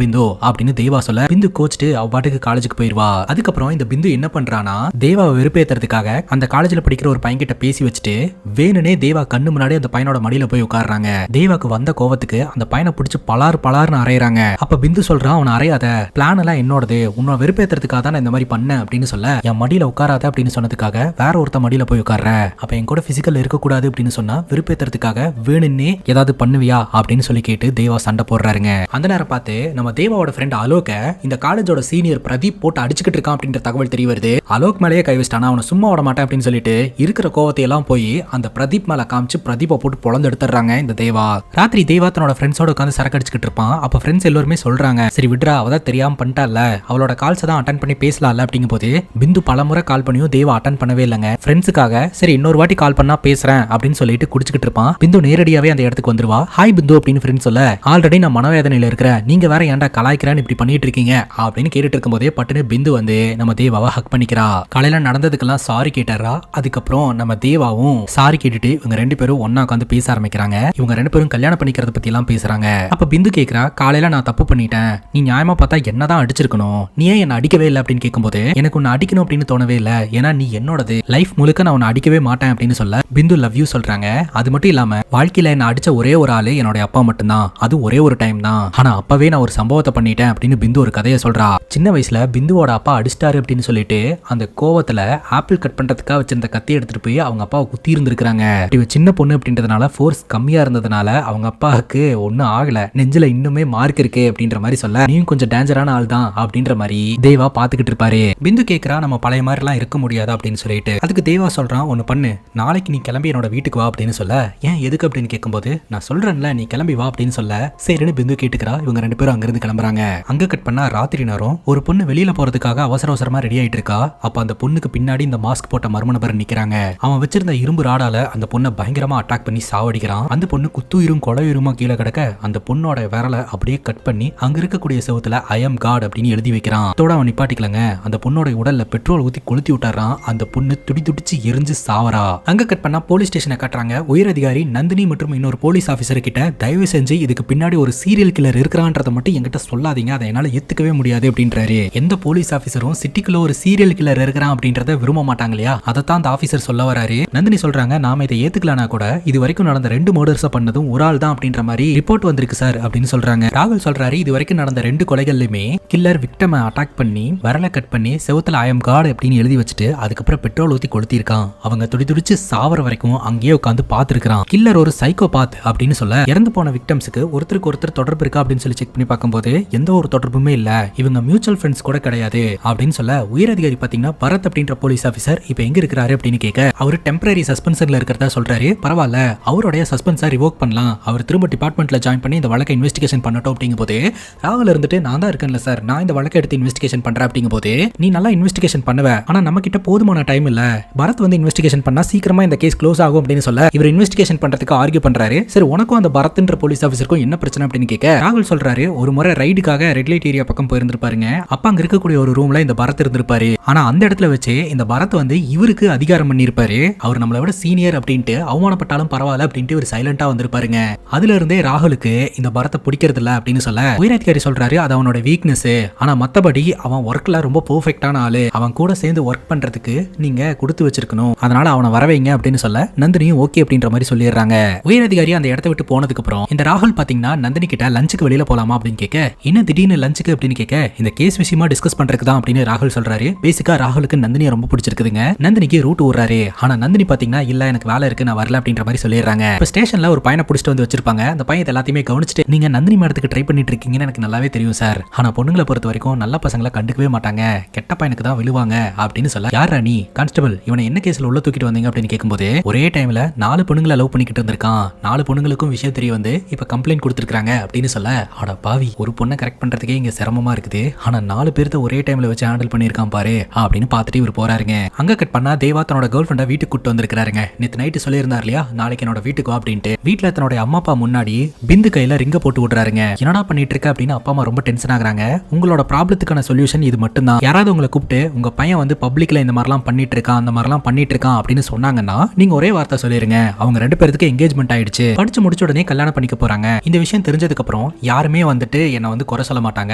பிந்து அப்படின்னு தேவா சொல்ல, பிந்து கோச்சிட்டு அவ்வாட்டுக்கு காலேஜுக்கு போயிருவா. அதுக்கப்புறம் இந்த பிந்து என்ன பண்றானா, தேவாவை வெறுப்பேத்துறதுக்காக அந்த காலேஜ்ல படிக்கிற ஒரு பையன் கிட்ட பேசி வச்சுட்டு வேணுனே தேவா கண்ணு முன்னாடி அந்த பையனோட மடியில போய் உட்கார்றாங்க. தேவாக்கு வந்த கோவத்துக்கு அந்த பையனை பிடிச்சு பலார்னு அறையறாங்க. அப்ப பிந்து சொல்றான், அவனை அறையாத, பிளான் எல்லாம் என்னோடது, உன்னை வெறுப்பேத்துறதுக்காக தான் இந்த மாதிரி பண்ண அப்படின்னு சொல்ல, என் மடியில உட்காராத அப்படின்னு சொன்னதுக்காக வேற ஒருத்த மடியில போய் உட்கார்ற, அப்ப என் கூட பிசிக்கல் இருக்கக்கூடாது அப்படின்னு சொன்னா வெறுப்பேத்துறதுக்காக வேணுன்னே ஏதாவது பண்ணுவியா அப்படின்னு சொல்லி கேட்டு தேவா சண்டை போடுறாருங்க. அந்த நேரம் பார்த்து நம்ம தேவாவோட ஃப்ரெண்ட் அலோக இந்த காலேஜோட சீனியர் பிரதீப் போட்டு அடிச்சுக்கிட்டு இருக்கான் அப்படின்ற தகவல் தெரிய வருது. அலோக் மேலேயே கை வச்சிட்டானா, அவனை சும்மா விட மாட்டேன் அப்படின்னு சொல்லிட்டு இருக்கிற கோவத்தை எல்லாம் போய் போய் அந்த பிரதீப் மேல காமிச்சு பிரதீப்பை போட்டு பொழந்து எடுத்துறாங்க இந்த தேவா. ராத்திரி தேவா தன்னோட ஃப்ரெண்ட்ஸோட உட்காந்து சரக்கு அடிச்சுக்கிட்டு இருப்பான். அப்ப ஃப்ரெண்ட்ஸ் எல்லாருமே சொல்றாங்க, சரி விட்ரா, அவதான் தெரியாம பண்ணிட்டால, அவளோட கால்ஸ் தான் அட்டன் பண்ணி பேசலாம்ல அப்படிங்கும் போது பிந்து பலமுறை கால் பண்ணியும் தேவா அட்டன் பண்ணவே இல்லைங்க. ஃப்ரெண்ட்ஸுக்காக சரி இன்னொரு வாட்டி கால் பண்ணா பேசுறேன் அப்படின்னு சொல்லிட்டு குடிச்சுக்கிட்டு இருப்பான். பிந்து நேரடியாவே அந்த இடத்துக்கு வந்துருவா. ஹாய் பிந்து அப்படின்னு ஃப்ரெண்ட்ஸ் சொல்ல, ஆல்ரெடி நான் மனவேதனையில இருக்கிறேன், நீங்க வேற ஏன்டா கலாய்க்கிறேன்னு இப்படி பண்ணிட்டு இருக்கீங்க அப்படின்னு கேட்டுட்டு இருக்கும் போதே பட்டுன்னு பிந்து வந்து நம்ம தேவாவை ஹக் பண்ணிக்கிறா. காலையில நடந்ததுக்கெல்லாம் சாரி கேட்டாரா. அதுக்கப்புறம் நம்ம தேவாவும் சாரி கேட்டுட்டு இவங்க ரெண்டு பேரும் ஒன்னா உட்காந்து பேச ஆரம்பிக்கிறாங்க. இவங்க ரெண்டு பேரும் கல்யாணம் பண்ணிக்கிறத பத்தி எல்லாம் பேசுறாங்க. அப்ப பிந்து கேக்குறா, காலையில நான் தப்பு பண்ணிட்டேன், நீ நியாயமா பார்த்தா என்னதான் அடிச்சிருக்கணும், நீ ஏன் என்ன அடிக்கவே இல்லை அப்படின்னு கேட்கும்போது எனக்கு உன்னை அடிக்கணும் அப்படின்னு தோணவே இல்லை, ஏன்னா நீ என்னோடது, லைஃப் முழுக்க நான் உன்னை அடிக்கவே மாட்டேன் அப்படின்னு சொல்ல பிந்து லவ் யூ சொல்றாங்க. அது மட்டும் இல்லாம வாழ்க்கையில என்ன அடிச்ச ஒரே ஒரு ஆளு என்னோட அப்பா மட்டும்தான், அது ஒரே ஒரு டைம் தான், ஆனா அப்பவே நான் ஒரு சம்பவத்தை பண்ணிட்டேன் அப்படின்னு பிந்து ஒரு கதையை சொல்றா. சின்ன வயசுல பிந்துவோட அப்பா அடிச்சிட்டாரு அப்படின்னு சொல்லிட்டு அந்த கோவத்துல ஆப்பிள் கட் பண்றதுக்காக வச்சிருந்த கத்தி எடுத்துட்டு போய் அவங்க அப்பாவை குத்தி இருந்திருக்காங்க. இவ சின்ன பொண்ணு அப்படின்றதுனால ஃபோர்ஸ் கம்மியா இருந்ததுனால அவங்க அப்பாவுக்கு ஒன்னும் ஆகல, நெஞ்சில இன்னுமே மார்க் இருக்கு அப்படின்ற மாதிரி சொல்ல, நீயும் கொஞ்சம் டேஞ்சரான ஆள் தான் அப்படின்ற மாதிரி தேவா பாத்துக்கிட்டு இருப்பாரு. பிந்து கேக்குறா, நம்ம பழைய மாதிரி எல்லாம் இருக்க முடியாது அப்படின்னு சொல்லிட்டு. அதுக்கு தேவா சொல்றான், ஒன்னு பண்ணு, நாளைக்கு நீ கிளம்பி என்னோட வீட்டுக்கு வா அப்படின்னு சொல்ல, ஏன் எதுக்கு அப்படின்னு கேட்கும்போது நான் சொல்றேன்ல நீ கிளம்பி வா அப்படின்னு சொல்ல, சரின்னு பிந்து கேட்டுக்கிறா. இவங்க ரெண்டு பேரும் அங்கிருந்து கிளம்புறாங்க. அங்க கட் பண்ணா ராத்திரி நேரம் ஒரு பொண்ணு வெளியில போறதுக்காக அவசர அவசரமா ரெடி ஆயிட்டு இருக்கா. அப்ப அந்த பொண்ணுக்கு பின்னாடி இந்த மாஸ்க் போட்ட மர்ம நபர் நிக்கிறாங்க. அவன் வச்சிருந்த இரும்பு ராடால அந்த பொண்ணை பயங்கரமா அட்டாக் பண்ணி சாவடிக்கிறான். அந்த பொண்ணு குத்துயிரும் கொலையுருமா கீழே கிடக்க அந்த பொண்ணோட விரலை அப்படியே கட் பண்ணி அங்க இருக்கக்கூடிய செவத்துல ஐ அம் காட் அப்படின்னு எழுதி வைக்கிறான். அதோட அவன் நிப்பாட்டிக்கலங்க, அந்த பொண்ணோட உடல்ல பெட்ரோல் ஊத்தி கொளுத்தி விட்டாரான். அந்த பொண்ணு துடி துடிச்சு எரிஞ்சு சாவரா. அங்க கட் பண்ணா போலீஸ் ஸ்டேஷனை காட்டுறாங்க. உயர் அதிகாரி நந்தினி மற்றும் இன்னொரு போலீஸ் ஆபீசர் கிட்ட, தயவு செஞ்சு இதுக்கு பின்னாடி ஒரு சீரியல் கில்லர் இருக்கிறான்றதை மட்டும் என்கிட்ட சொல்லாதீங்க, அதை என்னால ஏத்துக்கவே முடியாது அப்படின்றாரு. எந்த போலீஸ் ஆபீசரும் சிட்டிக்குள்ள ஒரு சீரியல் கில்லர் இருக்கிறான் அப்படின்றத விரும்ப மாட்டாங்க இல்லையா, அதைத்தான் அந்த ஆபீசர் சொல்ல வராரு. நந்தினி சொல்றாங்க, நாம இதை ஏத்துக்கலனா கூட இது வரைக்கும் நடந்த 2 மர்டர்ஸ் பண்ணதும் ஒரு ஆள் தான் அப்படின்ற மாதிரி ரிப்போர்ட் வந்திருக்கு சார் அப்படின்னு சொல்றாங்க. ராகுல் சொல்றாரு, இது வரைக்கும் நடந்த 2 கொலைகள்லயுமே கில்லர் விக்டமை அட்டாக் பண்ணி வரல கட் பண்ணி செவுத்துல ஐ அம் காட் அப்படின்னு எழுதி வச்சுட்டு அதுக்கப்புறம் பெட்ரோல் ஊத்தி கொளுத்தி இருக்கான். அவங்க துடி துடிச்சு சாவர வரைக்கும் அங்கேயே உட்காந்து பாத்துருக்கான். கில்லர் ஒரு சைக்கோபாத் அப்படின்னு சொல்ல, இறந்து போன விக்டம்ஸ்க்கு ஒருத்தருக்கு ஒருத்தர் தொடர்பு இருக்கா அப்படின்னு சொல்லி செக் பண்ணி பார்க்கும்போது எந்த ஒரு தொடர்புமே இல்ல, இவங்க மியூச்சுவல் ஃப்ரெண்ட்ஸ் கூட கிடையாது அப்படின்னு சொல்ல, உயர் அதிகாரி பாத்தீங்கன்னா பரத் அப்படின்ற போலீஸ் ஆபீசர் இப்ப எங்க இருக்கிறாரு அப்படின்னு கேட்க, அவரு டெம்பரரி சஸ்பென்ஷன்ல இருக்கிறதா சொல்றாரு. பரவாயில்ல, அவருடைய சஸ்பென்ஸை ரிவோக் பண்ணலாம், அவர் திரும்ப டிபார்ட்மெண்ட்ல ஜாயின் பண்ணி இந்த வழக்கை இன்வெஸ்டிகேஷன் பண்ணட்டும் அப்படிங்கும் போது ராகுல் இருந்துட்டு, நான் தான் இருக்கேன்ல சார், நான் இந்த வழக்கை எடுத்து இன்வெஸ்டிகேஷன் பண்றேன் அப்படிங்கும் போது, நீ நல்லா இன்வெஸ்டிகேஷன் பண்ணுவ, ஆனா நம்ம கிட்ட போதுமான டைம் இல்ல, பரத் வந்து இன்வெஸ்டிகேஷன் பண்ணா சீக்கிரமா இந்த கேஸ் க்ளோஸ் ஆகும் அப்படின்னு சொல்ல, இவர் இன்வெஸ்டிகேஷன் பண்றதுக்கு ஆர்கியூ பண்றாரு. சரி உனக்கும் அந்த பரத்ன்ற போலீஸ் ஆபீசருக்கும் என்ன பிரச்சனை அப்படின்னு கேட்க, ராகுல் சொல்றாரு, ஒரு முறை ரைடுக்காக ரெட் லைட் ஏரியா பக்கம் போயிருந்திருப்பாருங்க. அப்ப அங்க இருக்கக்கூடிய ஒரு ரூம்ல இந்த பரத் இருந்திருப்பாரு. ஆனா அந்த இடத்துல வச்சு இந்த பரத் வந்து இவருக்கு அதிகாரம் பண்ணிருப்பாரு. அவர் நம்மளை விட சீனியர் அப்படின்ட்டு அவமானப்பட்டாலும் பரவாயில்ல அப்படின்ட்டு ஒரு சைலண்டா வந்திருப்பாருங்க. அதுல இருந்தே ராகுலுக்கு இந்த பரத்தை பிடிக்கிறது இல்ல அப்படின்னு சொல்ல, உயரதிகாரி சொல்றாரு, அது அவனோட வீக்னஸ், ஆனா மத்தபடி அவன் ஒர்க்ல ரொம்ப பெர்ஃபெக்ட்டான ஆளு, அவன் கூட சேர்ந்து ஒர்க் பண்றதுக்கு நீங்க கொடுத்து வச்சிருக்கணும், அதனால அவனை வரவைங்க அப்படின்னு சொல்ல, நந்தினியும் ஓகே அப்படின்ற மாதிரி சொல்லிடுறாங்க. உயரதிகாரி அந்த இடத்தை விட்டு போனதுக்கு அப்புறம் இந்த ராகுல் பாத்தீங்கன்னா நந்தினி கிட்ட லஞ்சுக்கு வெளியில போலாமா அப்படின்னு கேட்க, என்ன திடீர்னு லஞ்சுக்கு அப்படின்னு கேட்க, இந்த கேஸ் விஷயமா டிஸ்கஸ் பண்றதுக்கு தான் அப்படின்னு ராகுல் சொல்றாரு. பேசிக்கா ராகுலுக்கு நந்தினியை ரொம்ப பிடிச்சிருக்குதுங்க. நந்தினிக்கு ரூட் ஊர்றாரு. ஆனா நந்தினி பாத்தீங்கன்னா, இல்ல எனக்கு வேலை இருக்கு நான் வரல அப்படின்ற மாதிரி சொல்லிடுறாங்க. இப்ப ஸ்டேஷன்ல ஒரு பையனை பிடிச்சிட்டு வந்து வச்சிருப்பாங்க. அந்த பையன் எல்லாத்தையுமே கவனிச்சுட்டு, நீங்க நந்தினி மேடத்துக்கு ட்ரை பண்ணிட்டு இருக்கீங்கன்னு எனக்கு நல்லாவே தெரியும் சார், ஆனா பொண்ணுங்களை பொறுத்த வரைக்கும் நல்ல பசங்களை கண்டுக்கவே மாட்டாங்க, கெட்ட பையனுக்கு தான் விழுவாங்க அப்படின்னு சொல்ல, யார் ராணி கான்ஸ்டபிள் இவனை என்ன கேஸ்ல உள்ள தூக்கிட்டு வந்தீங்க அப்படின்னு கேட்கும்போது, ஒரே டைம்ல 4 பொண்ணுங்களை லவ் பண்ணிக்கிட்டு இருந்திருக்கான், 4 பொண்ணுங்களுக்கும் விஷயம் தெரிய வந்து இப்ப கம்ப்ளைண்ட் கொடுத்துருக்காங்க அப்படின்னு சொல்ல, அட பாவி, ஒரு பொண்ணை கரெக்ட் பண்றதுக்கே இங்க சிரமமா இருக்குது, ஆனா 4 பேர்த்த ஒரே டைம்ல வச்சு ஹேண்டில் பண்ணிருக்கான் பாரு அப்படின்னு பார்த்துட்டு இவர் போறாருங்க. அங்க கட் பண்ணா தேவா தன்னோட கேர்ள் ஃப்ரெண்டை வீட்டுக்கு கூட்டு வந்திருக்காருங்க. நேத்து நைட்டு சொல்லியிருந்தார் இல்லையா, நாளைக்கு என்னோட வீட்டுக்கு அப்படின்ட்டு. வீட்டுல தன்னோட அம்மா அப்பா முன்னாடி பிந்து கையில ரிங்க போட்டு விடுறாருங்க. என்னடா பண்ணிட்டு இருக்க அப்படின்னு அப்பா அம்மா ரொம்ப டென்ஷன் ஆகுறாங்க. உங்களோட ப்ராப்ளத்துக்கான சொல்யூஷன் இது மட்டும் தான், யாராவது உங்களை கூப்பிட்டு உங்க பையன் வந்து பப்ளிக்ல இந்த மாதிரிலாம் பண்ணிட்டு இருக்கான் அந்த மாதிரிலாம் பண்ணிட்டு இருக்கான் அப்படின்னு சொன்னாங்கன்னா நீங்க ஒரே வார்த்தை சொல்லிருங்க, அவங்க 2 பேருக்கு என்கேஜ்மெண்ட் ஆயிடுச்சு, படிச்சு முடிச்ச உடனே கல்யாணம் பண்ணிக்க போறாங்க, இந்த விஷயம் தெரிஞ்சதுக்கு அப்புறம் யாருமே வந்துட்டு என்ன வந்து குறை சொல்ல மாட்டாங்க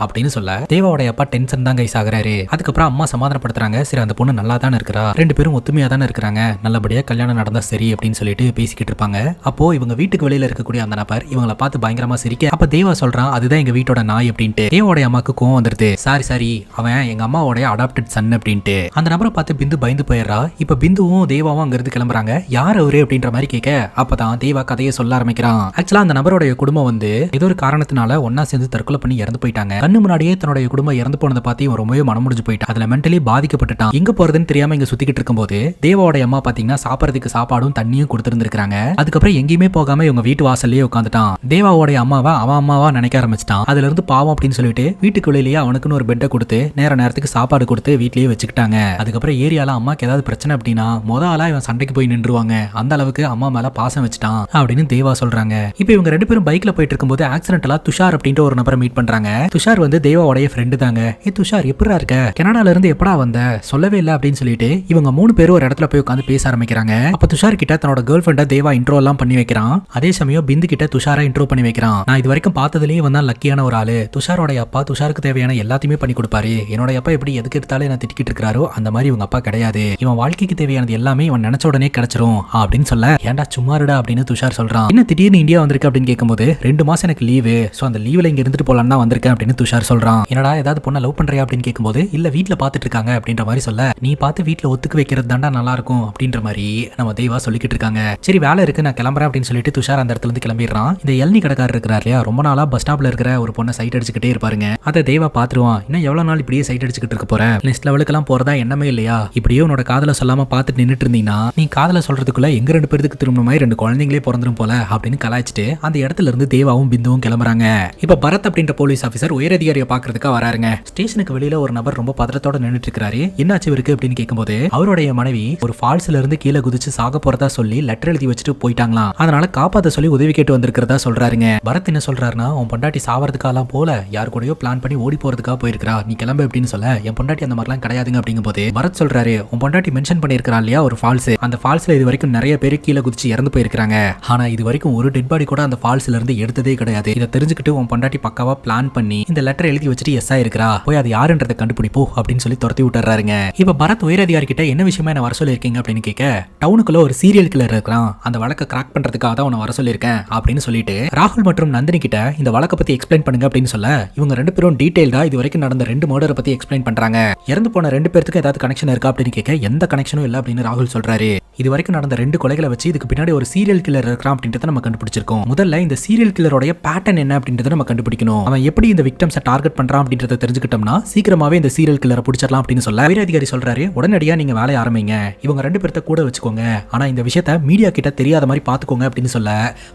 அப்படின்னு சொல்ல, தேவாவோட அப்பா டென்ஷன் தான் கைஸ் ஆகுறாரு. அதுக்கப்புறம் அம்மா சமாதானப்படுத்துறாங்க, சரி அந்த பொண்ணு நல்லா தானே இருக்கிறா, 2 பேரும் ஒத்துமையா தானே இருக்கிறாங்க, நல்லபடியா கல்யாணம் நடந்தா சரி அப்படின்னு சொல்லிட்டு பேசிக்கிட்டு இருப்பாங்க. அப்போ இவங்க வீட்டுக்கு வெளியில இருக்கக்கூடிய அந்த நபர் இவங்களை பார்த்து பயங்கரமா சிரிக்க, அப்ப தேவா சொல்றான், அதுதான் எங்க வீட்டோட நாய் அப்படின்ட்டு. தேவோட அம்மாக்கு கோவம் வந்துருது, சாரி அவன் எங்க அம்மாவோட அடாப்டட் சன் அப்படின்ட்டு. அந்த நபரை பார்த்து பிந்து பயந்து போயிடுறா. இப்ப பிந்துவும் தேவாவும் அங்க இருந்து கிளம்புறாங்க. யார் அவரு அப்படின்ற மாதிரி கேட்க, அப்பதான் தேவா கதையை சொல்ல ஆரம்பிக்கிறான். ஆக்சுவலா அந்த நபருடைய குடும்பம் வந்து ஏதோ ஒரு காரணத்தினால ஒன்னா சேர்ந்து தற்கொலை பண்ணி இறந்து போயிட்டாங்க. கண்ணு முன்னாடியே தன்னுடைய குடும்பம் இறந்து போனதை பார்த்து ரொம்பவே மனம் முடிஞ்சு போயிட்டான். அதுல மென்டலி பாதிக்கப்பட்டுட்டான். எங்க போறதுன்னு தெரியாம இங்க சுத்திக்கிட்டு இருக்கும்போது தேவாவோட அம்மா பாத்தீங்கன்னா பாத்தீங்கன்னா சாப்பிடறதுக்கு சாப்பாடும் தண்ணியும் கொடுத்துருந்துருக்காங்க. அதுக்கப்புறம் எங்கேயுமே போகாம இவங்க வீட்டு வாசல்லையே உட்காந்துட்டான். தேவாவோட அம்மாவை அவன் அம்மாவா நினைக்க ஆரம்பிச்சிட்டான். அதுல இருந்து பாவம் அப்படின்னு சொல்லிட்டு வீட்டுக்கு வெளியிலேயே அவனுக்குன்னு ஒரு பெட்டை கொடுத்து நேரத்துக்கு சாப்பாடு கொடுத்து வீட்லயே வச்சுக்கிட்டாங்க. அதுக்கப்புறம் ஏரியால அம்மாக்கு ஏதாவது பிரச்சனை அப்படின்னா ஆளா இவன் சண்டைக்கு போய் நின்றுவாங்க. அந்த அளவுக்கு அம்மா மேல பாசம் வச்சுட்டான் அப்படின்னு தேவா சொல்றாங்க. இப்ப இவங்க 2 பேரும் பைக்ல போயிட்டு இருக்கும்போது ஆக்சிடென்டலா துஷார் அப்படின்ற ஒரு நபரை மீட் பண்றாங்க. துஷார் தேவாவோட ஃப்ரெண்டு தாங்க. துஷார் எப்படா இருக்க, கனடால இருந்து எப்படா வந்த, சொல்லவே இல்லை அப்படின்னு சொல்லிட்டு இவங்க 3 பேரும் ஒரு இடத்துல போய் உட்காந்து பேச ஆரம்பிக்கிறாங்க. அப்ப துஷார் கிட்ட தன்னோட கேர்ள் ஃப்ரெண்ட தேவா இன்ட்ரோ எல்லாம் பண்ணி வைக்கிறான். அதே சமயம் பிந்து கிட்ட துஷாரை இன்ட்ரோ பண்ணி வைக்கிறான். நான் இது வரைக்கும் பார்த்ததுலயே வந்தா லக்கியான ஒரு ஆளு. துஷாரோட அப்பா துஷாருக்கு தேவையான எல்லாத்தையுமே பண்ணி கொடுப்பாரு. என்னோட அப்பா எப்படி எதுக்கு எடுத்தாலும் என்ன திட்டிக்கிட்டு இருக்காரோ அந்த மாதிரி இவங்க அப்பா கிடையாது. இவன் வாழ்க்கைக்கு தேவையானது எல்லாமே இவன் நினைச்ச உடனே கிடைச்சிரும் அப்படின்னு சொல்ல, ஏன்டா சும்மாருடா அப்படின்னு துஷார் சொல்றான். என்ன திடீர்னு இந்தியா வந்திருக்கு அப்படின்னு கேட்கும்போது 2 மாசம் எனக்கு லீவு, சோ அந்த லீவ்ல இங்க இருந்துட்டு போலான்னு தான் வந்திருக்கேன் அப்படின்னு துஷார் சொல்றான். என்னடா ஏதாவது பொண்ணை லவ் பண்றியா அப்படின்னு கேட்கும்போது இல்ல வீட்டுல பாத்துட்டு இருக்காங்க அப்படின்ற மாதிரி சொல்ல, நீ பார்த்து வீட்டுல ஒத்துக்க வைக்கிறது தாண்டா நல்லா இருக்கும் அப்படின்ற மாதிரி நம்ம தேவா சொல்லிக்கிட்டு இருக்காங்க. சரி வேலை இருக்கு நான் கிளம்புறேன் அப்படின்னு சொல்லிட்டு துஷார் அந்த இடத்துல இருந்து கிளம்பிடுறான். இந்த எல்னி கடைக்காரர் இருக்கிறார் இல்லையா, ரொம்ப நாளா பஸ் ஸ்டாப்ல இருக்கிற ஒரு பொண்ணை சைட் அடிச்சுக்கிட்டே இருப்பாருங்க. அதை தேவா பாத்துருவான். இன்னும் எவ்வளவு நாள் இப்படியே சைட் அடிச்சுக்கிட்டு இருக்க போற, நெக்ஸ்ட் லெவலுக்கு எல்லாம் போறதா எண்ணமே இல்லையா, இப்படியே உன்னோட காதல சொல்லாம பாத்துட்டு நின்னுட்டு இருந்தீங்கன்னா நீ காதல சொல்றதுக்குள்ள எங்க 2 பேருக்கு திரும்ப மாதிரி 2 குழந்தைங்களே பிறந்துரும் போல அப்படின்னு கலாய்ச்சிட்டு அந்த இடத்துல இருந்து தேவாவும் பிந்துவும் கிளம்புறாங்க. இப்ப பரத் அப்படின்ற போலீஸ் ஆபீசர் உயரதிகாரியை பாக்குறதுக்காக வராருங்க. ஸ்டேஷனுக்கு வெளியில ஒரு நபர் ரொம்ப பதட்டத்தோட நின்னுட்டு இருக்காரு. என்னாச்சு இருக்கு அப்படின்னு கேட்கும்போது அவருடைய மனைவி ஒரு ஃபால்ஸ்ல இருந்து கீழே குதிச்சு சாக போறதா சொல்லி லெட்டர் எழுதி வச்சுட்டு போயிட்டாங்களாம். அதனால காப்பாத்த சொல்லி உதவி கேட்டு வந்திருக்கிறதா சொல்றாருங்க. பரத் என்ன சொல்றாருன்னா, உன் பொண்டாட்டி சாவறதுக்காலாம் போல யாரு கூடயோ பிளான் பண்ணி ஓடி போறதுக்காக போயிருக்கா, நீ கிளம்பு அப்படின்னு சொல்ல, என் பொண்டாட்டி அந்த மாதிரிலாம் கிடையாதுங்க அப்படிங்கும் போது பரத் சொல்றாரு, உன் பொண்டாட்டி மென்ஷன் பண்ணிருக்கா இல்லையா ஒரு ஃபால்ஸ், அந்த ஃபால்ஸ்ல இது வரைக்கும் நிறைய பேர் கீழே குதிச்சு இறந்து போயிருக்காங்க. ஆனா இது வரைக்கும் ஒரு டெட் பாடி கூட அந்த ஃபால்ஸ்ல இருந்து எடுத்ததே கிடையாது. இதை தெரிஞ்சுக்கிட்டு உன் பொண்டாட்டி பக்காவா பிளான் பண்ணி இந்த லெட்டர் எழுதி வச்சுட்டு எஸ் ஆயிருக்கா, போய் அது யாருன்றதை கண்டுபிடிப்போ அப்படின்னு சொல்லி துரத்தி விட்டுறாருங்க. இப்ப பரத் உயரதிகாரி கிட்ட என்ன விஷயமா என்ன வர சொல்லிருக்கீங்க அப்படின்னு கேட்க, டவுனுக்குள்ள ஒரு சீரியல் கில்லர் இருக்கிறான், அந்த வழக்கை கிராக் பண்றதுக்காக தான் உன்னை வர சொல்லியிருக்கேன் அப்படின்னு சொல்லிட்டு ராகுல் மற்றும் நந்தினி கிட்ட இந்த வழக்கை பத்தி எக்ஸ்பிளைன் பண்ணுங்க அப்படின்னு சொல்ல, இவங்க 2 பேரும் டீடைல்டா இது வரைக்கும் நடந்த 2 மர்டரை பத்தி எக்ஸ்பிளைன் பண்றாங்க. இறந்து போன 2 பேருக்கு ஏதாவது கனெக்ஷன் இருக்கா அப்படின்னு கேட்க, எந்த கனெக்ஷனும் இல்ல அப்படின்னு ராகுல் சொல்றாரு. இது வரைக்கும் நடந்த 2 கொலைகளை வச்சு இதுக்கு பின்னாடி ஒரு சீரியல் கில்லர் இருக்கிறான் அப்படின்றத நம்ம கண்டுபிடிச்சிருக்கோம். முதல்ல இந்த சீரியல் கில்லரோட பேட்டர்ன் என்ன அப்படின்றத நம்ம கண்டுபிடிக்கணும். அவன் எப்படி இந்த விக்டிம்ஸை டார்கெட் பண்றான் அப்படின்றத தெரிஞ்சுக்கிட்டோம்னா சீக்கிரமாவே இந்த சீரியல் கில்லரை பிடிச்சிடலாம் அப்படின்னு சொல்ல உயரதிகாரி சொல்றாரு, உடனடியா நீங்க வேலையை ஆரம்பிங்க, இவங்க 2 பேர்த்த கூட வச்சுக்கோங்க, ஆனா இந்த விஷயத்த மீடியா கிட்ட தெரியாத மாதிரி பாத்துக்கோங்க அப்படின்னு சொல்ல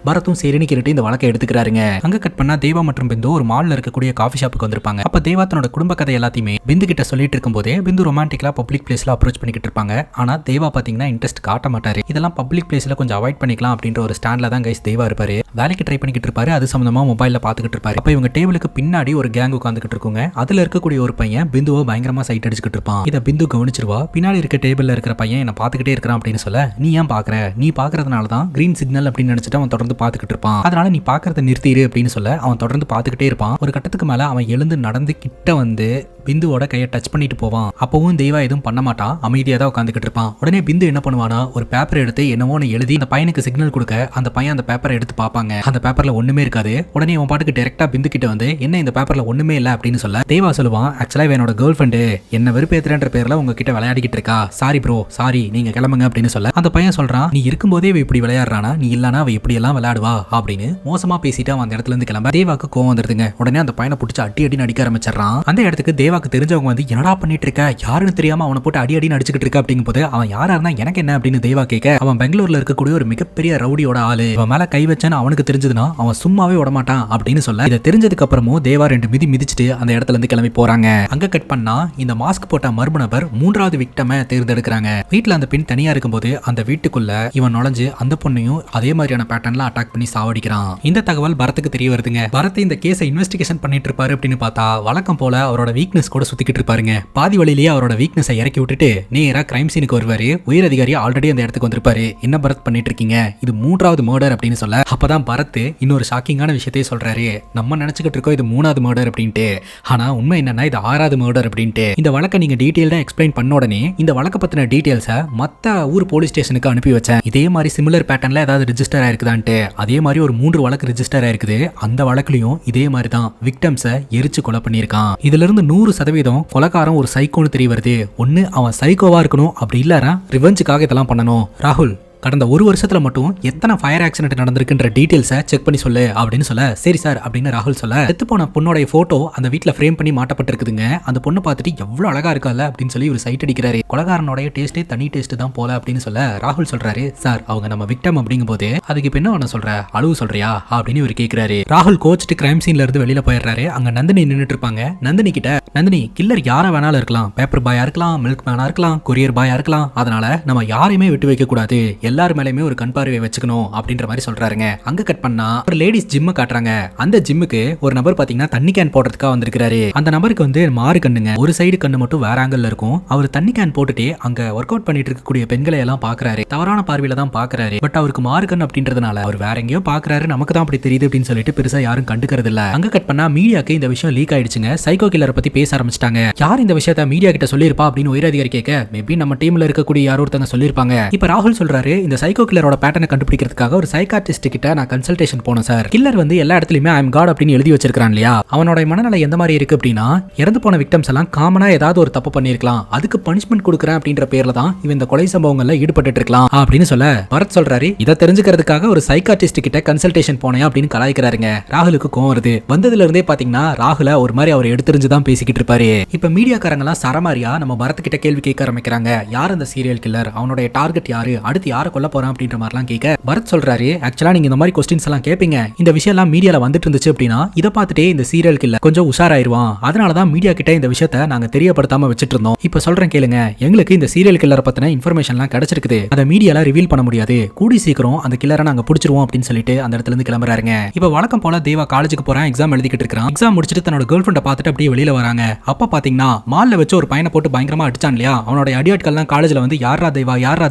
பரத்தும் சரின்னு கேட்டு இந்த வழக்கை எடுத்துக்கிறாருங்க. அங்க கட் பண்ணா தேவா மற்றும் பிந்து ஒரு மால்ல இருக்கக்கூடிய காஃபி ஷாப்புக்கு வந்திருப்பாங்க. அப்ப தேவா தன்னோட குடும்ப கதை எல்லாத்தையுமே பிந்து கிட்ட சொல்லிட்டு இருக்கும்போதே பிந்து ரொமான்டிக்கலா பப்ளிக் பிளேஸ்ல அப்ரோச் பண்ணிக்கிட்டு இருப்பாங்க. ஆனா தேவா பாத்தீங்கன்னா இன்ட்ரெஸ்ட் காட்ட மாட்டாரு. இதெல்லாம் பப்ளிக் பிளேஸ்ல கொஞ்சம் அவாய்ட் பண்ணிக்கலாம் அப்படின்ற ஒரு ஸ்டாண்ட்ல தான் கைஸ் தேவா இருப்பாரு. வேலைக்கு ட்ரை பண்ணிக்கிட்டு இருப்பாரு, அது சம்பந்தமா மொபைல்ல பாத்துக்கிட்டு இருப்பாரு. அப்ப இவங்க டேபிளுக்கு பின்னாடி ஒரு கேங் உட்காந்துக்கிட்டு இருக்குங்க. அதுல இருக்கக்கூடிய ஒரு பையன் பிந்துவை பயங்கரமா சைட் அடிச்சுக்கிட்டு இருப்பான். இதை பிந்து கவனிச்சிருவா. பின்னாடி இருக்க டேபிள்ல இருக்கிற பையன் என்ன பாத்துக்கிட்டே இருக்கிறான் அப்படின்னு சொல்ல, நீ ஏன் பாக்குற, நீ பாக்குறதுனால தான் கிரீன் சிக்னல் அப்படின்னு நினைச்சிட்டு அவன் தொடர்ந்து பாத்துக்கிட்டு இருப்பான், அதனால நீ பாக்குறத நிறுத்திடு அப்படின்னு சொல்ல அவன் தொடர்ந்து பாத்துக்கிட்டே இருப்பான். ஒரு கட்டத்துக்கு மேல அவன் எழுந்து நடந்து கிட்ட வந்து பிந்துவோட கையை டச் பண்ணிட்டு போவான். அப்பவும் தேவா எதுவும் பண்ண மாட்டான், அமைதியா தான் உட்காந்துக்கிட்டு இருப்பான். உடனே பிந்து என்ன பண்ணுவானா, ஒரு பேப்பர் எடுத்து என்னவோ எழுதி அந்த பையனுக்கு சிக்னல் கொடுக்க அந்த பையன் அந்த பேப்பரை எடுத்து பார்ப்பாங்க. அந்த பேப்பர்ல ஒண்ணுமே இருக்காது. உடனே அவன் பாட்டுக்கு டைரக்டா பிந்து கிட்ட வந்து என்ன இந்த பேப்பர்ல ஒண்ணுமே இல்ல அப்படின்னு சொல்ல தேவா சொல்லுவான், ஆக்சுவலா என்னோட கேர்ள் ஃப்ரெண்டு என்ன வெறுப்பேத்துறன்ற பேர்ல உங்ககிட்ட விளையாடிக்கிட்டு இருக்கா, சாரி ப்ரோ சாரி நீங்க கிளம்புங்க அப்படின்னு சொல்ல அந்த பையன் சொல்றான், நீ இருக்கும்போதே அவ இப்படி விளையாடுறானா, நீ இல்லனா அவ இப்படி எல்லாம் விளையாடுவா அப்படின்னு மோசமா பேசிட்டு அவன் அந்த இடத்துல இருந்து கிளம்ப தேவாக்கு கோவம் வந்துருதுங்க. உடனே அந்த பையனை பிடிச்சி அடி நடிக்க ஆரம்பிச்சிடறான். அந்த இடத்துக்கு தேவாக்கு தெரிஞ்சவங்க வந்து என்னடா பண்ணிட்டு இருக்க, யாருன்னு தெரியாம அவனை போட்டு அடி நடிச்சுக்கிட்டு இருக்க அப்படிங்கும் போது அவன் யாரா இருந்தா எனக்கு என்ன அப்படின்னு தேவா கேட்க, அவன் பெங்களூர்ல இருக்கக்கூடிய ஒரு மிகப்பெரிய ரவுடியோட ஆளு, அவன் மேல கை வச்சான்னு அவனுக்கு தெரிஞ்சதுன்னா அவன் சும்மாவே விடமாட்டான் அப்படின்னு சொல்ல இதை தெரிஞ்சதுக்கு அப்புறமும் தேவா 2 மிதிச்சுட்டு அந்த இடத்துல இருந்து கிளம்பி போறாங்க. அங்க கட் பண்ணா இந்த மாஸ்க் போட்ட மர்ம நபர் 3வது விக்டிமை தேர்ந்தெடுக்கிறாங்க. வீட்டுல அந்த பெண் தனியா இருக்கும்போது அந்த வீட்டுக்குள்ள இவன் நுழைஞ்சு அந்த பொண்ணையும் அதே மாதிரியான பேட்டர்ன்ல அட்டாக் பண்ணி சாவடிக்கிறான். இந்த தகவல் பரத்துக்கு தெரிய வருதுங்க. பரத் இந்த கேஸை இன்வெஸ்டிகேஷன் பண்ணிட்டு இருப்பாரு அப்படின்னு பார்த்தா வழக்கம் போல அவரோட வீக்னஸ் கூட சுத்திக்கிட்டு இருப்பாருங்க. பாதி வழியிலேயே அவரோட வீக்னஸை இறக்கி விட்டுட்டு நேரா கிரைம் சீனுக்கு வருவாரு. உயர் அதிகாரி ஆல்ரெடி அந்த இடத்துக்கு வந்திருப்பாரு. என்ன பரத் பண்ணிட்டு இருக்கீங்க, இது 3வது மர்டர் அப்படின்னு சொல்ல அப்பதான் பரத் இன்னொரு ஷாக்கிங்கான விஷயத்தையே சொல்றாரு. நம்ம நினைச்சுக்கிட்டு இருக்கோம் இது 3வது மர்டர் அப்படின்ட்டு, ஆனா உண்மை என்னன்னா இது 6வது மர்டர் அப்படின்ட்டு. இந்த வழக்கை நீங்க டீடைல்டா எக்ஸ்பிளைன் பண்ண உடனே இந்த வழக்க பத்தின டீடைல்ஸை மத்த ஊர் போலீஸ் ஸ்டேஷனுக்கு அனுப்பி வச்சேன். இதே மாதிரி சிமிலர் பேட்டர்ன்ல ஏதாவது ரெஜிஸ்டர் ஆயிருக்குதான்ட்டு. அதே மாதிரி ஒரு 3 வழக்கு ரெஜிஸ்டர் ஆயிருக்குது. அந்த வழக்குலயும் இதே மாதிரி தான் விக்டம்ஸை எரிச்சு கொலை பண்ணியிருக்கான். இதுல இருந்து 100% கொலைக்காரன் ஒரு சைக்கோன்னு தெரிய வருது. ஒன்னு அவன் சைக்கோவா இருக்கணும், அப்படி இல்லனா ரிவெஞ்சுக்காக இதெல்லாம் பண்ணணும். ராகுல் கடந்த ஒரு வருஷத்துல மட்டும் எத்தனை ஃபயர் ஆக்சிடென்ட் நடந்திருக்குன்ற டீடைல்ஸை செக் பண்ணி சொல்லு அப்படின்னு சொல்ல, சரி சார் அப்படின்னு ராகுல் சொல்ல, செத்து போன பொண்ணோட போட்டோ அந்த வீட்ல ஃப்ரேம் பண்ணி மாட்டப்பட்டிருக்குதுங்க. அந்த பொண்ணை பார்த்துட்டு எவ்வளவு அழகா இருக்கல அப்படின்னு சொல்லி ஒரு சைட் அடிக்கிறாரு. கொலகாரனோட டேஸ்டே தனி டேஸ்ட் தான் போல அப்படின்னு சொல்ல, ராகுல் சொல்றாரு, சார் அவங்க நம்ம விக்டம் அப்படிங்கும் போது அதுக்கு இப்ப என்ன பண்ண சொல்ற, அழுவு சொல்றியா அப்படின்னு இவர் கேட்கிறாரு. ராகுல் கோச்சிட்டு கிரைம் சீன்ல இருந்து வெளியில போயிடுறாரு. அங்க நந்தினி நின்னுட்டு இருப்பாங்க. நந்தினி கிட்ட, நந்தினி கில்லர் யாரா வேணாலும் இருக்கலாம், பேப்பர் பாயா இருக்கலாம், மில்க் மேனா இருக்கலாம், கொரியர் பாயா இருக்கலாம், அதனால நம்ம யாரையுமே விட்டு வைக்க கூடாது, எல்லார் மேலயுமே ஒரு கண் பார்வையை வச்சுக்கணும் அப்படின்ற மாதிரி சொல்றாருங்க. அங்க கட் பண்ணா ஒரு லேடிஸ் ஜிம் காட்டுறாங்க. அந்த ஜிம்முக்கு ஒரு நபர் பாத்தீங்கன்னா தண்ணி கேன் போடுறதுக்காக வந்திருக்காரு. அந்த நபருக்கு வந்து மாறு கண்ணுங்க, ஒரு சைடு கண்ணு மட்டும் வேற ஆங்கிள் இருக்கும். அவர் தண்ணி கேன் போட்டுட்டு அங்க ஒர்க் அவுட் பண்ணிட்டு இருக்கக்கூடிய பெண்களை எல்லாம் பாக்குறாரு. தவறான பார்வையில தான் பாக்குறாரு. பட் அவருக்கு மாறு கண் அப்படின்றதுனால அவர் வேற எங்கேயோ பாக்குறாரு, நமக்கு தான் அப்படி தெரியுது அப்படின்னு சொல்லிட்டு பெருசா யாரும் கண்டுக்கிறது இல்ல. அங்க கட் பண்ணா மீடியாக்கு இந்த விஷயம் லீக் ஆயிடுச்சுங்க. சைக்கோ கில்லரை பத்தி பேச ஆரம்பிச்சிட்டாங்க. யார் இந்த விஷயத்த மீடியா கிட்ட சொல்லிருப்பா அப்படின்னு உயர் அதிகாரி கேட்க, மேபி நம்ம டீம்ல இருக்கக்கூடிய யாரோ ஒருத்தங்க சொல்லிருப்பாங்க. இப்ப ராகுல் சொல்றாரு, இந்த சைக்கோ கில்லரோட பேட்டர்னை கண்டுபிடிக்கிறதுக்காக ஒரு சைக்காட்ரிஸ்ட் கிட்ட நான் கன்சல்டேஷன் போனேன் சார். கில்லர் வந்து எல்லா இடத்துலயுமே ஐ அம் காட் அப்படின்னு எழுதி வச்சிருக்கான் இல்லையா, அவனோட மனநிலை எந்த மாதிரி இருக்கு அப்படின்னா, இறந்து போன விக்டம்ஸ் எல்லாம் காமனா ஏதாவது ஒரு தப்பு பண்ணிருக்கலாம், அதுக்கு பனிஷ்மெண்ட் கொடுக்குறேன் அப்படின்ற பேர்ல தான் இவன் இந்த கொலை சம்பவங்கள்ல ஈடுபட்டு இருக்கலாம் அப்படின்னு சொல்ல, பரத் சொல்றாரு, இதை தெரிஞ்சுக்கிறதுக்காக ஒரு சைக்காட்ரிஸ்ட் கிட்ட கன்சல்டேஷன் போனேன் அப்படின்னு கலாய்க்கிறாருங்க. ராகுலுக்கு கோவம் வருது. வந்ததுல இருந்தே பாத்தீங்கன்னா ராகுல ஒரு மாதிரி அவர் எடுத்துரிஞ்சுதான் பேசிக்கிட்டு இருப்பாரு. இப்ப மீடியாக்காரங்க எல்லாம் சரமாரியா நம்ம பரத் கிட்ட கேள்வி கேட்க ஆரம்பிக்கிறாங்க. யார் அந்த சீரியல் கில்லர், அவனுடைய டார்கெட் யாரு, அடுத்து யாரை கொல்ல போறான் அப்படின்ற மாதிரிலாம் கேட்க, பரத் சொல்றாரு, ஆக்சுவலா நீங்க இந்த மாதிரி கொஸ்டின்ஸ் எல்லாம் கேட்பீங்க, இந்த விஷயம் எல்லாம் மீடியால வந்துட்டு இருந்துச்சு அப்படின்னா இதை பார்த்துட்டே இந்த சீரியல் கில்லர் கொஞ்சம் உஷாராயிருவான், அதனாலதான் மீடியா கிட்ட இந்த விஷயத்த நாங்க தெரியப்படுத்தாம வச்சிட்டு இருந்தோம். இப்ப சொல்றேன் கேளுங்க, எங்களுக்கு இந்த சீரியல் கில்லரை பத்தின இன்ஃபர்மேஷன்லாம் கிடைச்சிருக்குது, அதை மீடியால ரிவீல் பண்ண முடியாது, கூடி சீக்கிரம் அந்த கில்லரை நாங்க பிடிச்சிருவோம் அப்படின்னு சொல்லிட்டு அந்த இடத்துல இருந்து கிளம்புறாருங்க. இப்ப வழக்கம் போல தேவா காலேஜுக்கு போறான், எக்ஸாம் எழுதிக்கிட்டு இருக்கான். எக்ஸாம் முடிச்சிட்டு தன்னோட கேர்ள் ஃப்ரெண்டை பார்த்துட்டு அப்படியே வெளியில வராங்க. அப்ப பாத்தீங்கன்னா மால்ல வச்சு ஒரு பையனை போட்டு பயங்கரமா அடிச்சான் இல்லையா, அவனோட அடியாட்கள்லாம் காலேஜ்ல வந்து யாரா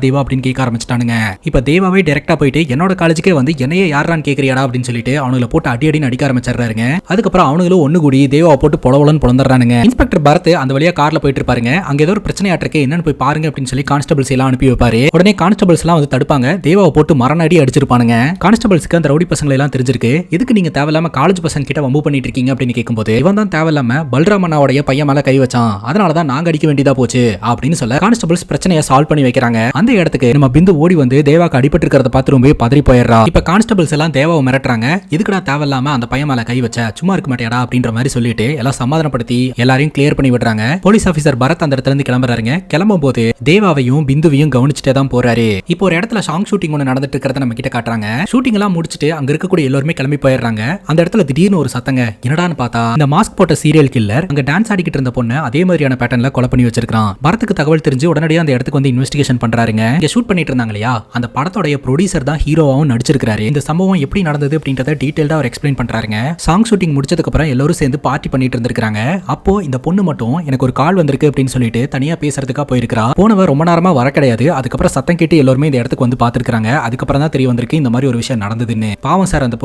தேவா அப்படின்னு கேட்க ஆரம்பிச்சிட்டானுங்க. இப்ப தேவாவே டைரக்டா போயிட்டு என்னோட காலேஜுக்கே வந்து என்னையே யாரான்னு கேக்குறியாடா அப்படின்னு சொல்லிட்டு அவனுங்களை போட்டு அடின்னு அடிக்க ஆரம்பிச்சிடுறாருங்க. அதுக்கப்புறம் அவனுங்களும் ஒண்ணு கூடி தேவாவை போட்டு பொலவலன்னு பொழந்துறானுங்க. இன்ஸ்பெக்டர் பரத் அந்த வழியா கார்ல போயிட்டு இருப்பாருங்க. அங்க ஏதோ ஒரு பிரச்சனையாட்டிருக்கு, என்னன்னு போய் பாருங்க அப்படின்னு சொல்லி கான்ஸ்டபிள்ஸ் எல்லாம் அனுப்பி வைப்பாரு. உடனே கான்ஸ்டபிள்ஸ் எல்லாம் வந்து தடுப்பாங்க. தேவாவை போட்டு மரணடி அடிச்சிருப்பானுங்க. கான்ஸ்டபிள்ஸ்க்கு அந்த ரவுடி பசங்களை எல்லாம் தெரிஞ்சிருக்கு. எதுக்கு நீங்க தேவையில்லாம காலேஜ் பசங்க கிட்ட வம்பு பண்ணிட்டு இருக்கீங்க அப்படின்னு கேட்கும்போது, இவன் தான் தேவையில்லாம பல்ராமண்ணாவுடைய பையன் மேல கை வச்சான், அதனாலதான் நாங்க அடிக்க வேண்டியதா போச்சு அப்படின்னு சொல்ல கான்ஸ்டபிள்ஸ் பிரச்சனையை சால்வ் பண்ணி வைக்கிறாங்க. அந்த இடத்துக்கு நம்ம பிந்து ஓடி வந்து தேவாக்கு அடிபட்டு இருக்கிறத பார்த்து ரொம்ப பதறி போயிடுறா. இப்ப கான்ஸ்டபிள்ஸ் எல்லாம் தேவாவை மிரட்டுறாங்க. எதுக்குடா தேவையில்லாம அந்த பையன் மேல கை வச்ச, சும்மா இருக்க மாட்டியாடா அப்படின்ற மாதிரி சொல்லிட்டு எல்லாம் சமாதானப்படுத்தி எல்லாரையும் கிளியர் பண்ணி விடுறாங்க. போலீஸ் ஆபீசர் பரத் அந்த இடத்துல இருந்து கிளம்புறாருங்க. கிளம்பும் போது தேவாவையும் பிந்துவையும் கவனிச்சுட்டே தான் போறாரு. இப்போ ஒரு இடத்துல சாங் ஷூட்டிங் ஒன்று நடந்துட்டு இருக்கிறத நம்ம கிட்ட காட்டுறாங்க. ஷூட்டிங் எல்லாம் முடிச்சுட்டு அங்க இருக்கக்கூடிய எல்லாருமே கிளம்பி போயிடுறாங்க. அந்த இடத்துல திடீர்னு ஒரு சத்தங்க, என்னடான்னு பார்த்தா இந்த மாஸ்க் போட்ட சீரியல் கில்லர் அங்க டான்ஸ் ஆடிக்கிட்டு இருந்த பொண்ணு அதே மாதிரியான பேட்டர்ன்ல கொலை பண்ணி வச்சிருக்கான். பரத்துக்கு தகவல் தெரிஞ்சு உடனடியாக அந்த இடத்துக்கு வந்து இன்வெஸ்டிகேஷன் பண்றாருங்க. இங்க ஷூட் பண்ணிட்டு இருந்தாங்க இல்லையா, அந்த படத்தோட ப்ரொடியூசர் தான் ஹீரோவாவும் நடிச்சிருக்காரு. இந்த சம்பவம் எப்படி நடந்தது அப்படின்றத டீடைல்டா அவர் எக்ஸ்பிளைன் பண்றாருங்க. சாங் ஷூட்டிங் முடிச்சதுக்கு அப்புறம் எல்லாரும் சேர்ந்து பார்ட்டி பண்ணிட்டு இருந்திருக்காங்க. அப்போ இந்த பொண்ணு மட்டும் எனக்கு ஒரு கால் வந்திருக்கு அப்படின்னு சொல்லிட்டு தனியா பேசுறதுக்கா போயிருக்கா. போனவ ரொம்ப நேரமா வர கிடையாது. அதுக்கப்புறம் சத்தம் கேட்டு எல்லாருமே இந்த இடத்துக்கு வந்து பாத்துருக்காங்க. அதுக்கப்புறம் தான் தெரிய வந்திருக்கு இந்த மாதிரி ஒரு விஷயம் நடந்ததுன்னு. பாவம் சார் அந்த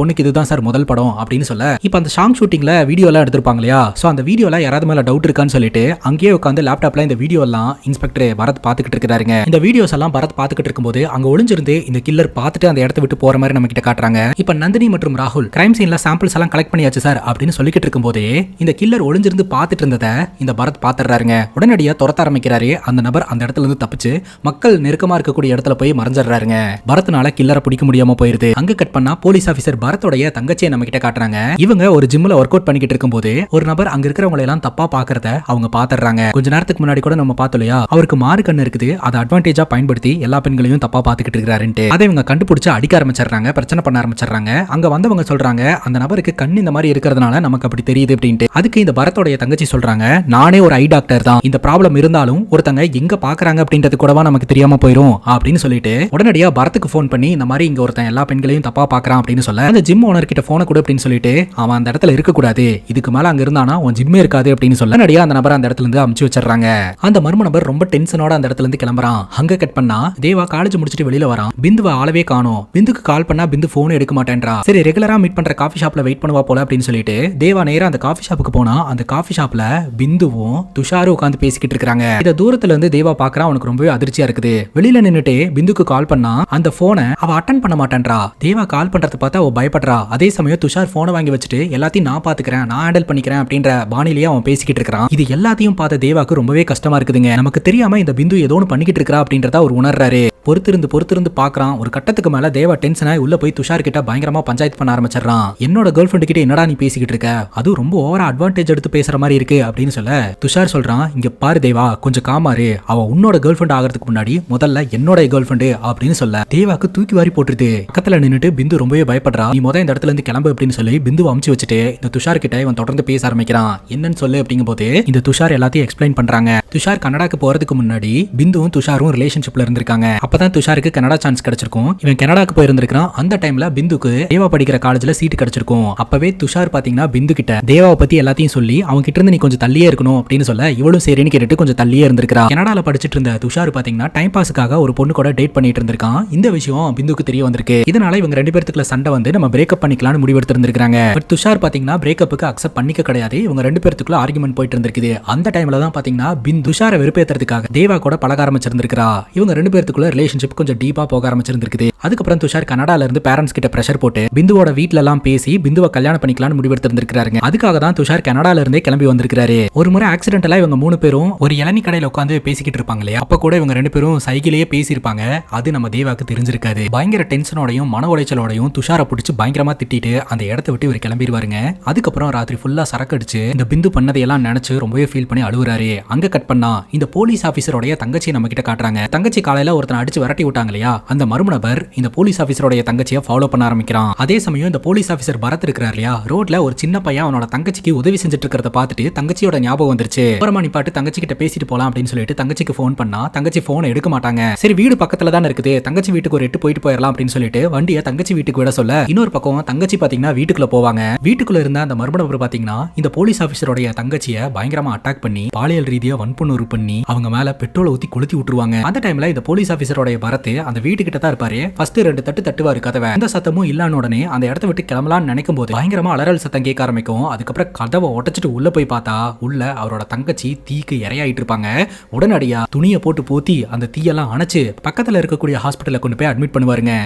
பொண்ணுக்கு இதுதான் சார் முதல் படம் அப்படின்னு சொல்ல, இப்ப அந்த சாங் ஷூட்டிங்ல வீடியோ எல்லாம் எடுத்திருப்பாங்க இல்லையா, சோ அந்த வீடியோல யாராவது மேல டவுட் இருக்கான்னு சொல்லிட்டு அங்கேயே உட்காந்து லேப்டாப்ல இந்த வீடியோ எல்லாம் இன்ஸ்பெக்டர் பரத் பாத்துக்கிட்டு இருக்காருங்க. இந்த வீடியோஸ் எல்லாம் பரத் பாத்துக்கிட்டு இருக்கும்போது அங்க ஒளிஞ்சிருந்து இந்த கில்லர் பார்த்துட்டு அந்த இடத்தை விட்டு போற மாதிரி நம்ம கிட்ட காட்டுறாங்க. இப்ப நந்தினி மற்றும் ராகுல் கிரைம் சீன்ல சாம்பிள்ஸ் எல்லாம் கலெக்ட் பண்ணியாச்சு சார் அப்படின்னு சொல்லிக்கிட்டு இருக்கும்போதே இந்த கில்லர் ஒளிஞ்சிருந்து பார்த்துட்டு இருந்ததை இந்த பரத் பாத்துறாருங்க. உடனடியா துரத்த ஆரம்பிக்கிறாரு. அந்த நபர் அந்த இடத்துல இருந்து தப்பிச்சு மக்கள் நெருக்கமா இருக்கக்கூடிய இடத்துல போய் மறைஞ்சிடறாருங்க. பரத்னால கில்லரை பிடிக்க முடியாம போயிருது. அங்க கட் பண்ணா போலீஸ் ஆபீசர் பரத்தோடைய தங்கச்சியை நம்ம கிட்ட காட்டுறாங்க. இவங்க ஒரு ஜிம்ல ஒர்க் அவுட் பண்ணிக்கிட்டு இருக்கும்போது ஒரு நபர் அங்க இருக்கிறவங்க எல்லாம் தப்பா பாக்குறத அவங்க பாத்துறாங்க. கொஞ்ச நேரத்துக்கு முன்னாடி கூட நம்ம பார்த்தோம் இல்லையா, அவருக்கு மாறு கண்ணு இருக்குது, அதை அட்வான்டேஜா பயன்படுத்தி எல்லா பெண்களையும் தப்பா பாத்துக்கிட்டு இருக்காருன்ட்டு அதை இவங்க கண்டுபிடிச்சு அடிக்க ஆரம்பிச்சிடறாங்க, பிரச்சனை பண்ண ஆரம்பிச்சிடறாங்க. அங்க வந்தவங்க சொல்றாங்க, அந்த நபருக்கு கண் இந்த மாதிரி இருக்கிறதுனால நமக்கு அப்படி தெரியுது அப்படின்ட்டு. அதுக்கு இந்த பரத்தோடைய தங்கச்சி சொல்றாங்க, நானே ஒரு ஐ டாக்டர் தான், இந்த ப்ராப்ளம் இருந்தாலும் ஒருத்தங்க எங்க பாக்குறாங்க அப்படின்றது கூடவா நமக்கு தெரியாம போயிரும் அப்படின்னு சொல்லிட்டு உடனடியா பரத்துக்கு போன் பண்ணி இந்த மாதிரி இங்க ஒருத்தன் எல்லா பெண்களையும் தப்பா பாக்குறான் அப்படின்னு சொல்ல, அந்த ஜிம் ஓனர் கிட்ட போன கூட அப்படின்னு சொல்லிட்டு அவன் அந்த இடத்துல இருக்க கூடாது, இதுக்கு மேல அங்க இருந்தானா உன் ஜிம்மே இருக்காது அப்படின்னு சொல்ல நடியா அந்த நபர் அந்த இடத்துல இருந்து அமுச்சு வச்சிடறாங்க. அந்த மர்ம நபர் ரொம்ப டென்ஷனோட அந்த இடத்துல இருந்து கிளம்புறான். அங்க கட் பண்ணா தேவா காலேஜ் முடிச்சிட்டு வெளியில வரான். பிந்துவை ஆளவே காணோம். பிந்துக்கு கால் பண்ணா பிந்து போன் எடுக்க மாட்டேன்றா. சரி ரெகுலரா மீட் பண்ற காஃபி ஷாப்ல வெயிட் பண்ணுவா போல அப்படின்னு சொல்லிட்டு தேவா நேரா அந்த காஃபி ஷாப்புக்கு போனா அந்த காஃபி ஷாப்ல பிந்துவும் துஷாரும் உட்கார்ந்து பேசிக்கிட்டு இருக்காங்க. இத தூரத்துல இருந்து தேவா பாக்குறான். அவனுக்கு ரொம்பவே அதிர்ச்சியா இருக்குது. வெளியில நின்னுட்டு பிந்துக்கு கால் பண்ணா அந்த போனை அவ அட்டன் பண்ண மாட்டேன்றா. தேவா கால் பண்றத பார்த்தா அவ பயப்படுறா. அதே சமயம் துஷார் போனை வாங்கி வச்சுட்டு எல்லாத்தையும் நான் பாத்துக்கிறேன், நான் ஹேண்டில் பண்ணிக்கிறேன் அப்படின்ற பாணிலேயே அவன் பேசிக்கிட்டு இருக்கான். இது எல்லாத்தையும் பார்த்த தேவாக்கு ரொம்பவே கஷ்டமா இருக்குதுங்க. நமக்கு தெரியாம இந்த பிந்து ஏதோ ஒன்று பண்ணிக்கிட்டு இருக்கா அப்படின்றத அவர் உணர்றாரு. பொறுத்திருந்து பாக்குறான். ஒரு கட்டத்துக்கு மேல தேவா டென்ஷன் ஆகி உள்ள போய் துஷார் கிட்ட பயங்கரமா பஞ்சாயத்து பண்ண ஆரம்பிச்சிடறான். என்னோட கேர்ள் ஃபிரெண்ட் கிட்ட என்னடா நீ பேசிக்கிட்டு இருக்க, அது ரொம்ப ஓவரா அட்வான்டேஜ் எடுத்து பேசுற மாதிரி இருக்கு அப்படின்னு சொல்ல துஷார் சொல்றான், இங்க பாரு தேவா கொஞ்சம் காமாரு, அவ உன்னோட கேர்ள் ஃபிரெண்ட் ஆகிறதுக்கு முன்னாடி முதல்ல என்னோட கேர்ள் ஃபிரெண்ட் அப்படின்னு சொல்ல தேவாக்கு தூக்கி வாரி போட்டுருது. பக்கத்துல நின்னுட்டு பிந்து ரொம்பவே பயப்படுறா. நீ இந்த இடத்துல இருந்து கிளம்பு அப்படின்னு சொல்லி பிந்து அமுச்சு வச்சுட்டு இந்த துஷார் கிட்ட இவன் தொடர்ந்து பேச ஆரம்பிக்கிறான். என்னன்னு சொல்லு அப்படிங்கும் போது இந்த துஷார் எல்லாத்தையும் எக்ஸ்பிளைன் பண்றாங்க. துஷார் கனடாக்கு போறதுக்கு முன்னாடி பிந்துவும் துஷாரும் ரிலேஷன்ஷிப்ல இருந்திருக்காங்க. அப்பதான் துஷாருக்கு கனடா சான்ஸ் கிடைச்சிருக்கும். இவன் கனடாக்கு போயிருந்திருக்கான். அந்த டைம்ல பிந்துக்கு தேவா படிக்கிற காலேஜ்ல சீட் கிடைச்சிருக்கும். அப்பவே துஷார் பாத்தீங்கன்னா பிந்து கிட்ட தேவாவை பத்தி எல்லாத்தையும் சொல்லி அவங்க கிட்ட இருந்து நீ கொஞ்சம் தள்ளியே இருக்கணும் அப்படின்னு சொல்ல இவளும் சரின்னு கேட்டுட்டு கொஞ்சம் தள்ளியே இருந்திருக்கா. கனடால படிச்சிட்டு இருந்த துஷார் பாத்தீங்கன்னா டைம் பாஸுக்காக ஒரு பொண்ணு கூட டேட் பண்ணிட்டு இருந்திருக்கான். இந்த விஷயம் பிந்துக்கு தெரிய வந்திருக்கு. இதனால இவங்க ரெண்டு பேருக்குள்ள சண்டை வந்து நம்ம பிரேக்கப் பண்ணிக்கலாம்னு முடிவெடுத்து இருந்திருக்காங்க. பட் துஷார் பாத்தீங்கன்னா பிரேக்கப்புக்கு அக்செப்ட் பண்ணிக்க கிடையாது. இவங்க ரெண்டு பேருக்குள்ள ஆர்குமெண்ட் போயிட்டு இருந்திருக்குது. அந்த டைம்ல தான் பாத்தீங்கன்னா பிந்து துஷாரை வெறுப்பேத்துறதுக்காக தேவா கூட பழக ஆரம்பிச்சிருந்திருக்கா. இவங்க ரெண்டு பேருக்குள்ள ரிலேஷன்ஷிப் கொஞ்சம் டீப்பா போக ஆரம்பிச்சிருந்திருக்குது. அதுக்கப்புறம் துஷார் கனடால இருந்து பேரண்ட்ஸ் கிட்ட பிரஷர் போட்டு பிந்துவோட வீட்ல எல்லாம் பேசி பிந்துவை கல்யாணம் பண்ணிக்கலாம்னு முடிவெடுத்து இருந்திருக்காங்க. அதுக்காக தான் துஷார் கனடால இருந்தே கிளம்பி வந்திருக்காரு. ஒரு முறை ஆக்சிடென்டலா இவங்க மூணு பேரும் ஒரு இளநீ கடையில உட்காந்து பேசிக்கிட்டு இருப்பாங்க இல்லையா, அப்ப கூட இவங்க ரெண்டு பேரும் சைக்கிலேயே பேசியிருப்பாங்க. அது நம்ம தேவாக்கு தெரிஞ்சிருக்காது. பயங்கர டென்ஷனோடையும் மன உளைச்சலோடையும் துஷாரை பிடிச்சி பயங்கரமா திட்டிட்டு அந்த இடத்த விட்டு இவர் கிளம்பிடுவாருங்க. அதுக்கப்புறம் ராத்திரி ஃபுல்லா சரக்கு அடிச்சு இந்த பிந்து பண்ணதையெல்லாம் நினைச்சு ரொம்பவே ஃபீல் பண்ணி அழுவுறாரு. அங்க கட் பண்ணா இந்த போலீஸ் ஆபீசரோட தங்கச்சியை நம்ம கிட்ட காட்டுறாங்க. தங்கச்சி காலையில ஒருத்தனை அடிச்சு விரட்டி விட்டாங்க இல்லையா, அந்த மர்ம நபர் இந்த போலீஸ் ஆபீசரோட தங்கச்சியை ஃபாலோ பண்ண ஆரம்பிக்கிறான். அதே சமயம் இந்த போலீஸ் ஆபீசர் பரத் இருக்கிறார் இல்லையா, ரோட்ல ஒரு சின்ன பையன் அவனோட தங்கச்சிக்கு உதவி செஞ்சுட்டு இருக்கிறத பார்த்துட்டு தங்கச்சியோட ஞாபகம் வந்துருச்சு. அப்புறமா நீ பாட்டு தங்கச்சி கிட்ட பேசிட்டு போலாம் அப்படின்னு சொல்லிட்டு தங்கச்சிக்கு போன் பண்ணா தங்கச்சி போன் எடுக்க மாட்டாங்க. சரி வீடு பக்கத்துல தான் இருக்குது, தங்கச்சி வீட்டுக்கு ஒரு எட்டு போயிட்டு போயிடலாம் அப்படின்னு சொல்லிட்டு வண்டியை தங்கச்சி வீட்டுக்கு விட சொல்ல இன்னொரு பக்கம் தங்கச்சி பாத்தீங்கன்னா வீட்டுக்குள்ள போவாங்க. வீட்டுக்குள்ள இருந்த அந்த மர்ம நபர் பாத்தீங்கன்னா இந்த போலீஸ் ஆபீசரோட தங்கச்சியை பயங்கரமா அட்டாக் பண்ணி பாலியல் ரீதியா வன்புணர்வு பண்ணி அவங்க மேல பெட்ரோலை ஊத்தி கொளுத்தி விட்டுருவாங்க. அந்த டைம்ல இந்த போலீஸ் ஆபீசரோட பரத் அந்த வீட்டுக்கிட்ட தான் இருப்பாரு. ஃபர்ஸ்ட் ரெண்டு தட்டு தட்டுவாரு கதவை. அந்த சத்தமும் இல்லான உடனே அந்த இடத்த விட்டு கிளம்பலாம்னு நினைக்கும் போது பயங்கரமா அலறல் சத்தம் கேட்க ஆரம்பிக்கும். அதுக்கப்புறம் கதவை உடைச்சிட்டு உள்ள போய் பார்த்தா உள்ள அவரோட தங்கச்சி தீக்கு இரையாயிட்டு இருப்பாங்க. உடனடியா துணியை போட்டு போத்தி அந்த தீயெல்லாம் அணைச்சு பக்கத்துல இருக்கக்கூடிய ஹாஸ்பிட்டல்ல கொண்டு போய் அட்மிட் பண்ணுவாருங்க.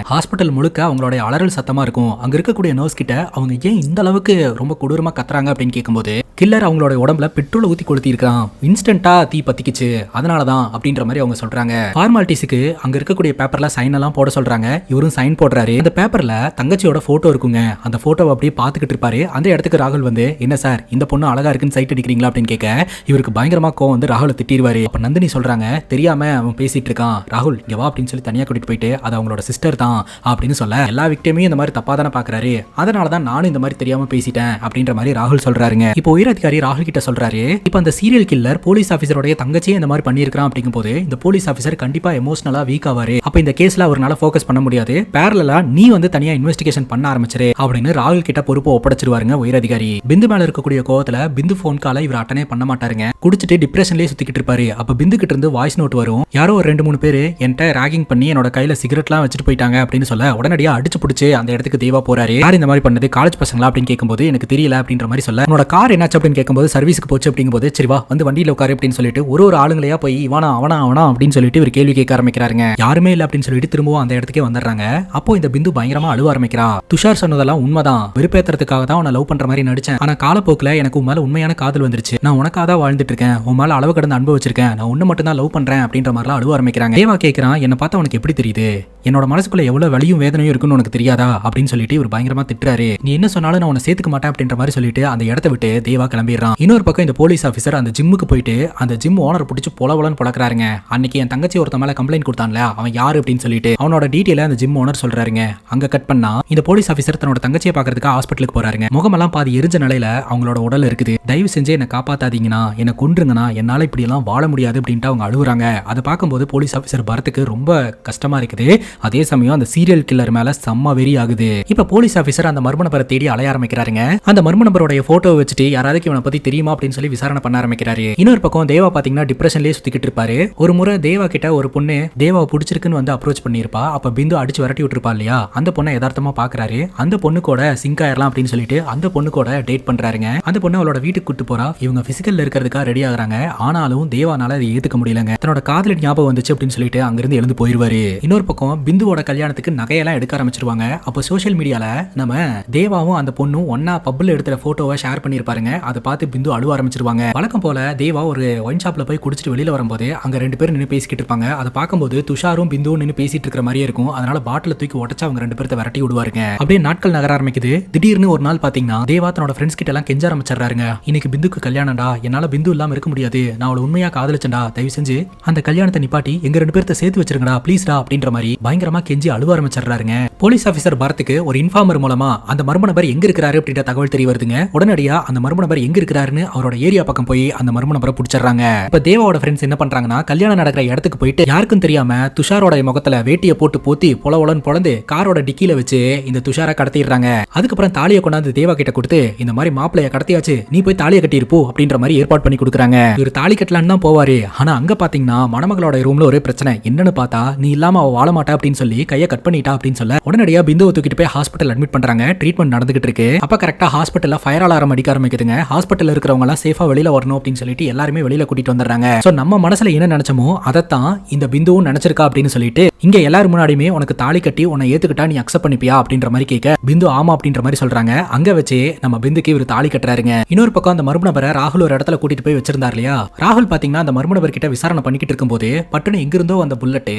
ஹாஸ்பிட்டல் முழுக்க அவங்களோட அலறல் சத்தமா இருக்கும். அங்க இருக்கக்கூடிய நர்ஸ் கிட்ட அவங்க ஏன் இந்த அளவுக்கு ரொம்ப கொடூரமா கத்துறாங்க அப்படின்னு கேட்கும்போது கில்லர் அவங்களோட உடம்புல பெட்ரோல் ஊத்தி கொளுத்தி இருக்கான், இன்ஸ்டன்டா தீ பத்திக்குச்சு, அதனாலதான் அப்படின்ற மாதிரி அவங்க சொல்றாங்க. ஃபார்மாலிட்டிஸ்க்கு அங்க இருக்கக்கூடிய பேப்பர்ல சைன் எல்லாம் போட சொல்றாங்க. இவரும் சைன் போடுறாரு. அந்த பேப்பர்ல தங்கச்சியோட போட்டோ இருக்குங்க. அந்த போட்டோவை அப்படியே பாத்துக்கிட்டு இருப்பாரு. அந்த இடத்துக்கு ராகுல் வந்து என்ன சார் இந்த பொண்ணு அழகா இருக்குன்னு சைட் அடிக்கிறீங்களா அப்படின்னு கேட்க இவருக்கு பயங்கரமா கோவம் வந்து ராகுலை திட்டிடுவாரு. அப்ப நந்தினி சொல்றாங்க தெரியாம அவன் பேசிட்டு இருக்கான், ராகுல் இங்க வா அப்படின்னு சொல்லி தனியா கூட்டிட்டு போயிட்டு அது அவங்களோட சிஸ்டர் தான் அப்படின்னு சொல்ல எல்லா விக்டிமையும் இந்த மாதிரி தப்பா தானே பாக்குறாரு, அதனாலதான் நானும் இந்த மாதிரி தெரியாம பேசிட்டேன் அப்படின்ற மாதிரி ராகுல் சொல்றாருங்க. இப்போ உயர் அதிகாரி ராகுல் கிட்ட சொல்றாரு, இப்போ அந்த சீரியல் கில்லர் போலீஸ் ஆபீசரோட தங்கச்சியை இந்த மாதிரி பண்ணியிருக்கான் அப்படிங்கும் போது இந்த போலீஸ் ஆபீசர் கண்டிப்பா எமோஷனலா வீக் ஆவாரு. அப்ப இந்த கேஸ்ல அவரால் ஃபோக்கஸ் பண்ண முடியாது, பேரலா நீ வந்து தனியா இன்வெஸ்டிகேஷன் பண்ண ஆரம்பிச்சிரு அப்படின்னு ராகுல் கிட்ட பொறுப்பை ஒப்படைச்சிருவாருங்க உயர் அதிகாரி. பிந்து மேல இருக்கக்கூடிய கோவத்துல பிந்து போன் காலை இவர் அட்டனே பண்ண மாட்டாருங்க. குடிச்சிட்டு டிப்ரெஷன்லயே சுத்திக்கிட்டு இருப்பாரு. அப்ப பிந்து கிட்ட இருந்து வாய்ஸ் நோட் வரும். யாரோ ஒரு 2-3 பேர் என்கிட்ட ராகிங் பண்ணி என்னோட கையில சிகரெட்லாம் வச்சுட்டு போயிட்டாங்க அப்படின்னு சொல்ல உடனடியா அடிச்சு பிடிச்சு அந்த இடத்துக்கு தேவா போறாரு. யார் இந்த மாதிரி பண்ணது, காலேஜ் பசங்களா அப்படின்னு கேட்கும்போது எனக்கு தெரியல அப்படின்ற மாதிரி சொல்ல உன்னோட கார் என்னாச்சு அப்படின்னு கேட்கும்போது சர்வீஸ்க்கு போச்சு அப்படிங்கும்போது சரி வா வந்து வண்டியில உட்காரு அப்படின்னு சொல்லிட்டு ஒரு ஆளுங்களையா போய் இவனா அவனா அவனா அப்படின்னு சொல்லிட்டு ஒரு கேள்வி கேட்க ஆரம்பிக்கிறாருங்க. யாருமே இல்ல அப்படின்னு சொல்லிட்டு திரும்பவும் அந்த இடத்துக்கே வந்துடுறாங்க. அப்போ இந்த பிந்து பயங்கரமா அழுவ ஆரம்பிக்கிறா. துஷார் சொன்னதெல்லாம் உண்மைதான், வெறுப்பேத்துறதுக்காக தான் உன்னை லவ் பண்ற மாதிரி நடிச்சேன். ஆனா காலப்போக்கில் எனக்கு உன் மேல உண்மையான காதல் வந்துருச்சு. நான் உனக்காக தான் வாழ்ந்துட்டு இருக்கேன், உன் மேல அளவு கடந்து அன்பு வச்சிருக்கேன், நான் உன்னை மட்டும் தான் லவ் பண்றேன் அப்படின்ற மாதிரிலாம் அழுவ ஆரம்பிக்கிறாங்க. தேவா கேட்கிறான், என்ன பார்த்தா உனக்கு எப்படி தெரியுது, என்னோட மனசுக்குள்ள எவ்வளவு வலியும் வேதனையும் இருக்குன்னு உனக்கு தெரியாதா அப்படின்னு சொல்லிட்டு இவர் பயங்கரமா திட்டுறாரு. நீ என்ன சொன்னாலும் நான் உன்னை சேர்த்துக்க மாட்டேன் அப்படின்ற மாதிரி சொல்லிட்டு அந்த இடத்த விட்டு தேவா கிளம்பிடுறான். இன்னொரு பக்கம் இந்த போலீஸ் ஆபீசர் அந்த ஜிம்முக்கு போயிட்டு அந்த ஜிம் ஓனர் பிடிச்சி பொலவலன்னு பொழக்கிறாருங்க. அன்னைக்கு என் தங்கச்சி ஒருத்த மேல கம்ப்ளைண்ட் கொடுத்தான்ல அவன் யாரு அப்படின்னு சொல்லிட்டு அவனோட டீட்டெயில அந்த ஜிம் ஓனர் சொல்றாருங்க. அங்க கட் பண்ணா இந்த போலீஸ் ஆபீசர் தன்னோட தங்கச்சியை பாக்குறதுக்கு ஹாஸ்பிட்டலுக்கு போறாருங்க. முகமெல்லாம் பாதி எரிஞ்ச நிலையில அவங்களோட உடல் இருக்குது. தயவு செஞ்சு என்ன காப்பாத்தாதீங்கன்னா, என்ன கொன்றுங்கண்ணா, என்னால இப்படி எல்லாம் வாழ முடியாது அப்படின்ட்டு அவங்க அழுகுறாங்க. அதை பார்க்கும்போது போலீஸ் ஆபீசர் பரத்துக்கு ரொம்ப கஷ்டமா இருக்குது. அதே சமயம் அந்த சீரியல் கில்லர் மேல செம்ம வெறி ஆகுது. இப்ப போலீஸ் ஆபீசர் அந்த மர்ம நபரை தேடி அலைய ஆரம்பிக்கிறாருங்க. அந்த மர்ம நபருடைய போட்டோ வச்சுட்டு யாராவது இவனை பத்தி தெரியுமா அப்படின்னு சொல்லி விசாரணை பண்ண ஆரம்பிக்கிறாரு. இன்னொரு பக்கம் தேவா பாத்தீங்கன்னா டிப்ரெஷன்லயே சுத்திக்கிட்டு இருப்பாரு. ஒரு முறை தேவா கிட்ட ஒரு பொண்ணு தேவாவை பிடிச்சிருக்குன்னு வந்து அப்ரோச் பண்ணிருப்பா. அப்ப பிந்து அடிச்சு விரட்டி விட்டுருப்பா இல்லையா, அந்த பொண்ணை யதார்த்தமா பாக்குறாரு. அந்த பொண்ணு கூட சிங்க் ஆயிரலாம் அப்படின்னு சொல்லிட்டு அந்த பொண்ணு கூட டேட் பண்றாருங்க. அந்த பொண்ணு அவளோட வீட்டுக்கு கூட்டு போறா. இவங்க பிசிக்கல்ல இருக்கிறதுக்காக ரெடி ஆகுறாங்க. ஆனாலும் தேவானால அதை ஏத்துக்க முடியலங்க. தன்னோட காதலி ஞாபகம் வந்துச்சு அப்படின்னு சொல்லிட்டு அங்கிருந்து எழுந்து போயிருவாரு. இன்னொரு பக்கம் பிந்துவோட கல்யாணத்துக்கு நகையெல்லாம் எடுக்க ஆரம்பிச்சிருவாங்க. அப்போ சோஷியல் மீடியால நம்ம தேவாவும் அந்த பொண்ணும் ஒன்னா பப்ல எடுத்த போட்டோவை ஷேர் பண்ணிருப்பாருங்க. அதை பார்த்து பிந்து அழுவ ஆரம்பிச்சிருவாங்க. வழக்கம் போல தேவா ஒரு ஒயின் ஷாப்ல போய் குடிச்சிட்டு வெளியில வரும்போது அங்க 2 பேரும் நின்று பேசிக்கிட்டு இருப்பாங்க. அதை பார்க்கும்போது துஷாரும் பிந்துவும் நின்று பேசிட்டு இருக்கிற மாதிரியே இருக்கும். அதனால பாட்டில தூக்கி உடச்சு அவங்க 2 பேர்த்த விரட்டி விடுவாருங்க. அப்படியே நாட்கள் நகர ஆரம்பிக்குது. திடீர்னு ஒரு நாள் பாத்தீங்கன்னா தேவா தன்னோட ஃப்ரெண்ட்ஸ் கிட்ட எல்லாம் கெஞ்ச ஆரம்பிச்சிடறாருங்க. இன்னைக்கு பிந்துக்கு கல்யாணம்டா, என்னால பிந்து இல்லாம இருக்க முடியாது, நான் அவளை உண்மையா காதலிச்சேன்டா, தயவு செஞ்சு அந்த கல்யாணத்தை நிப்பாட்டி எங்க 2 பேர்த்த சேர்த்து வச்சிருங்கடா ப்ளீஸ்டா அப்படின்ற மாதிரி பயங்கரமா கெஞ்சி அழுவ ஆரம்பிச்சிடறாருங்க. போலீஸ் ஆபீசர் பரத்துக்கு ஒரு இன்ஃபார்மர் மூலமா அந்த மர்ம நபர் எங்க இருக்கிறாரு அப்படின்ற தகவல் தெரிய வருதுங்க. உடனடியா அந்த மர்ம நபர் எங்க இருக்கிறாருன்னு அவரோட ஏரியா பக்கம் போய் அந்த மர்ம நபரை பிடிச்சிடறாங்க. இப்ப தேவாவோட ஃப்ரெண்ட்ஸ் என்ன பண்றாங்கன்னா கல்யாணம் நடக்கிற இடத்துக்கு போயிட்டு யாருக்கும் தெரியாம துஷாரோட முகத்துல வேட்டியை போட்டு போத்தி பொலவலன்னு பொழந்து காரோட டிக்கில வச்சு இந்த துஷாரை கடத்திடுறாங்க. அதுக்கப்புறம் தாலியை கொண்டாந்து தேவா கிட்ட கொடுத்து இந்த மாதிரி மாப்பிளைய கடத்தியாச்சு, நீ போய் தாலியை கட்டியிருப்போ அப்படின்ற மாதிரி ஏற்பாடு பண்ணி கொடுக்குறாங்க. இவர் தாலி கட்டலான்னு தான் போவாரு. ஆனா அங்க பாத்தீங்கன்னா மணமகளோட ரூம்ல ஒரு பிரச்சனை. என்னன்னு பார்த்தா நீ இல்லாம அவ வாழ மாட்டா அப்படின்னு சொல்லி கையை கட் பண்ணிட்டா அப்படின்னு சொல்ல உடனடியா பிந்துவை தூக்கிட்டு போய் ஹாஸ்பிட்டல் அட்மிட் பண்றாங்க. ட்ரீட்மெண்ட் நடந்துகிட்டு இருக்கு. அப்ப கரெக்டா ஹாஸ்பிட்டல்ல ஃபயர் அலாரம் அடிக்க ஆரம்பிக்குதுங்க. ஹாஸ்பிட்டல்ல இருக்கிறவங்க எல்லாம் சேஃபா வெளியில வரணும் அப்படின்னு சொல்லிட்டு எல்லாருமே வெளியில கூட்டிட்டு வந்துடுறாங்க. சோ நம்ம மனசுல என்ன நினைச்சோமோ அதைத்தான் இந்த பிந்துவும் நினைச்சிருக்கா அப்படின்னு சொல்லிட்டு இங்க எல்லாரும் முன்னாடியுமே உனக்கு தாலி கட்டி உன்னை ஏத்துக்கிட்டா நீ அக்செப்ட் பண்ணிப்பியா அப்படின்ற மாதிரி கேட்க பிந்து ஆமா அப்படின்ற மாதிரி சொல்றாங்க. அங்க வச்சு நம்ம பிந்துக்கு இவர் தாலி கட்டுறாருங்க. இன்னொரு பக்கம் அந்த மர்ம நபரை ராகுல் ஒரு இடத்துல கூட்டிட்டு போய் வச்சிருந்தார் இல்லையா. ராகுல் பாத்தீங்கன்னா அந்த மர்ம நபர் கிட்ட விசாரணை பண்ணிக்கிட்டு இருக்கும்போது பட்டுன்னு எங்கிருந்தோ அந்த புல்லட்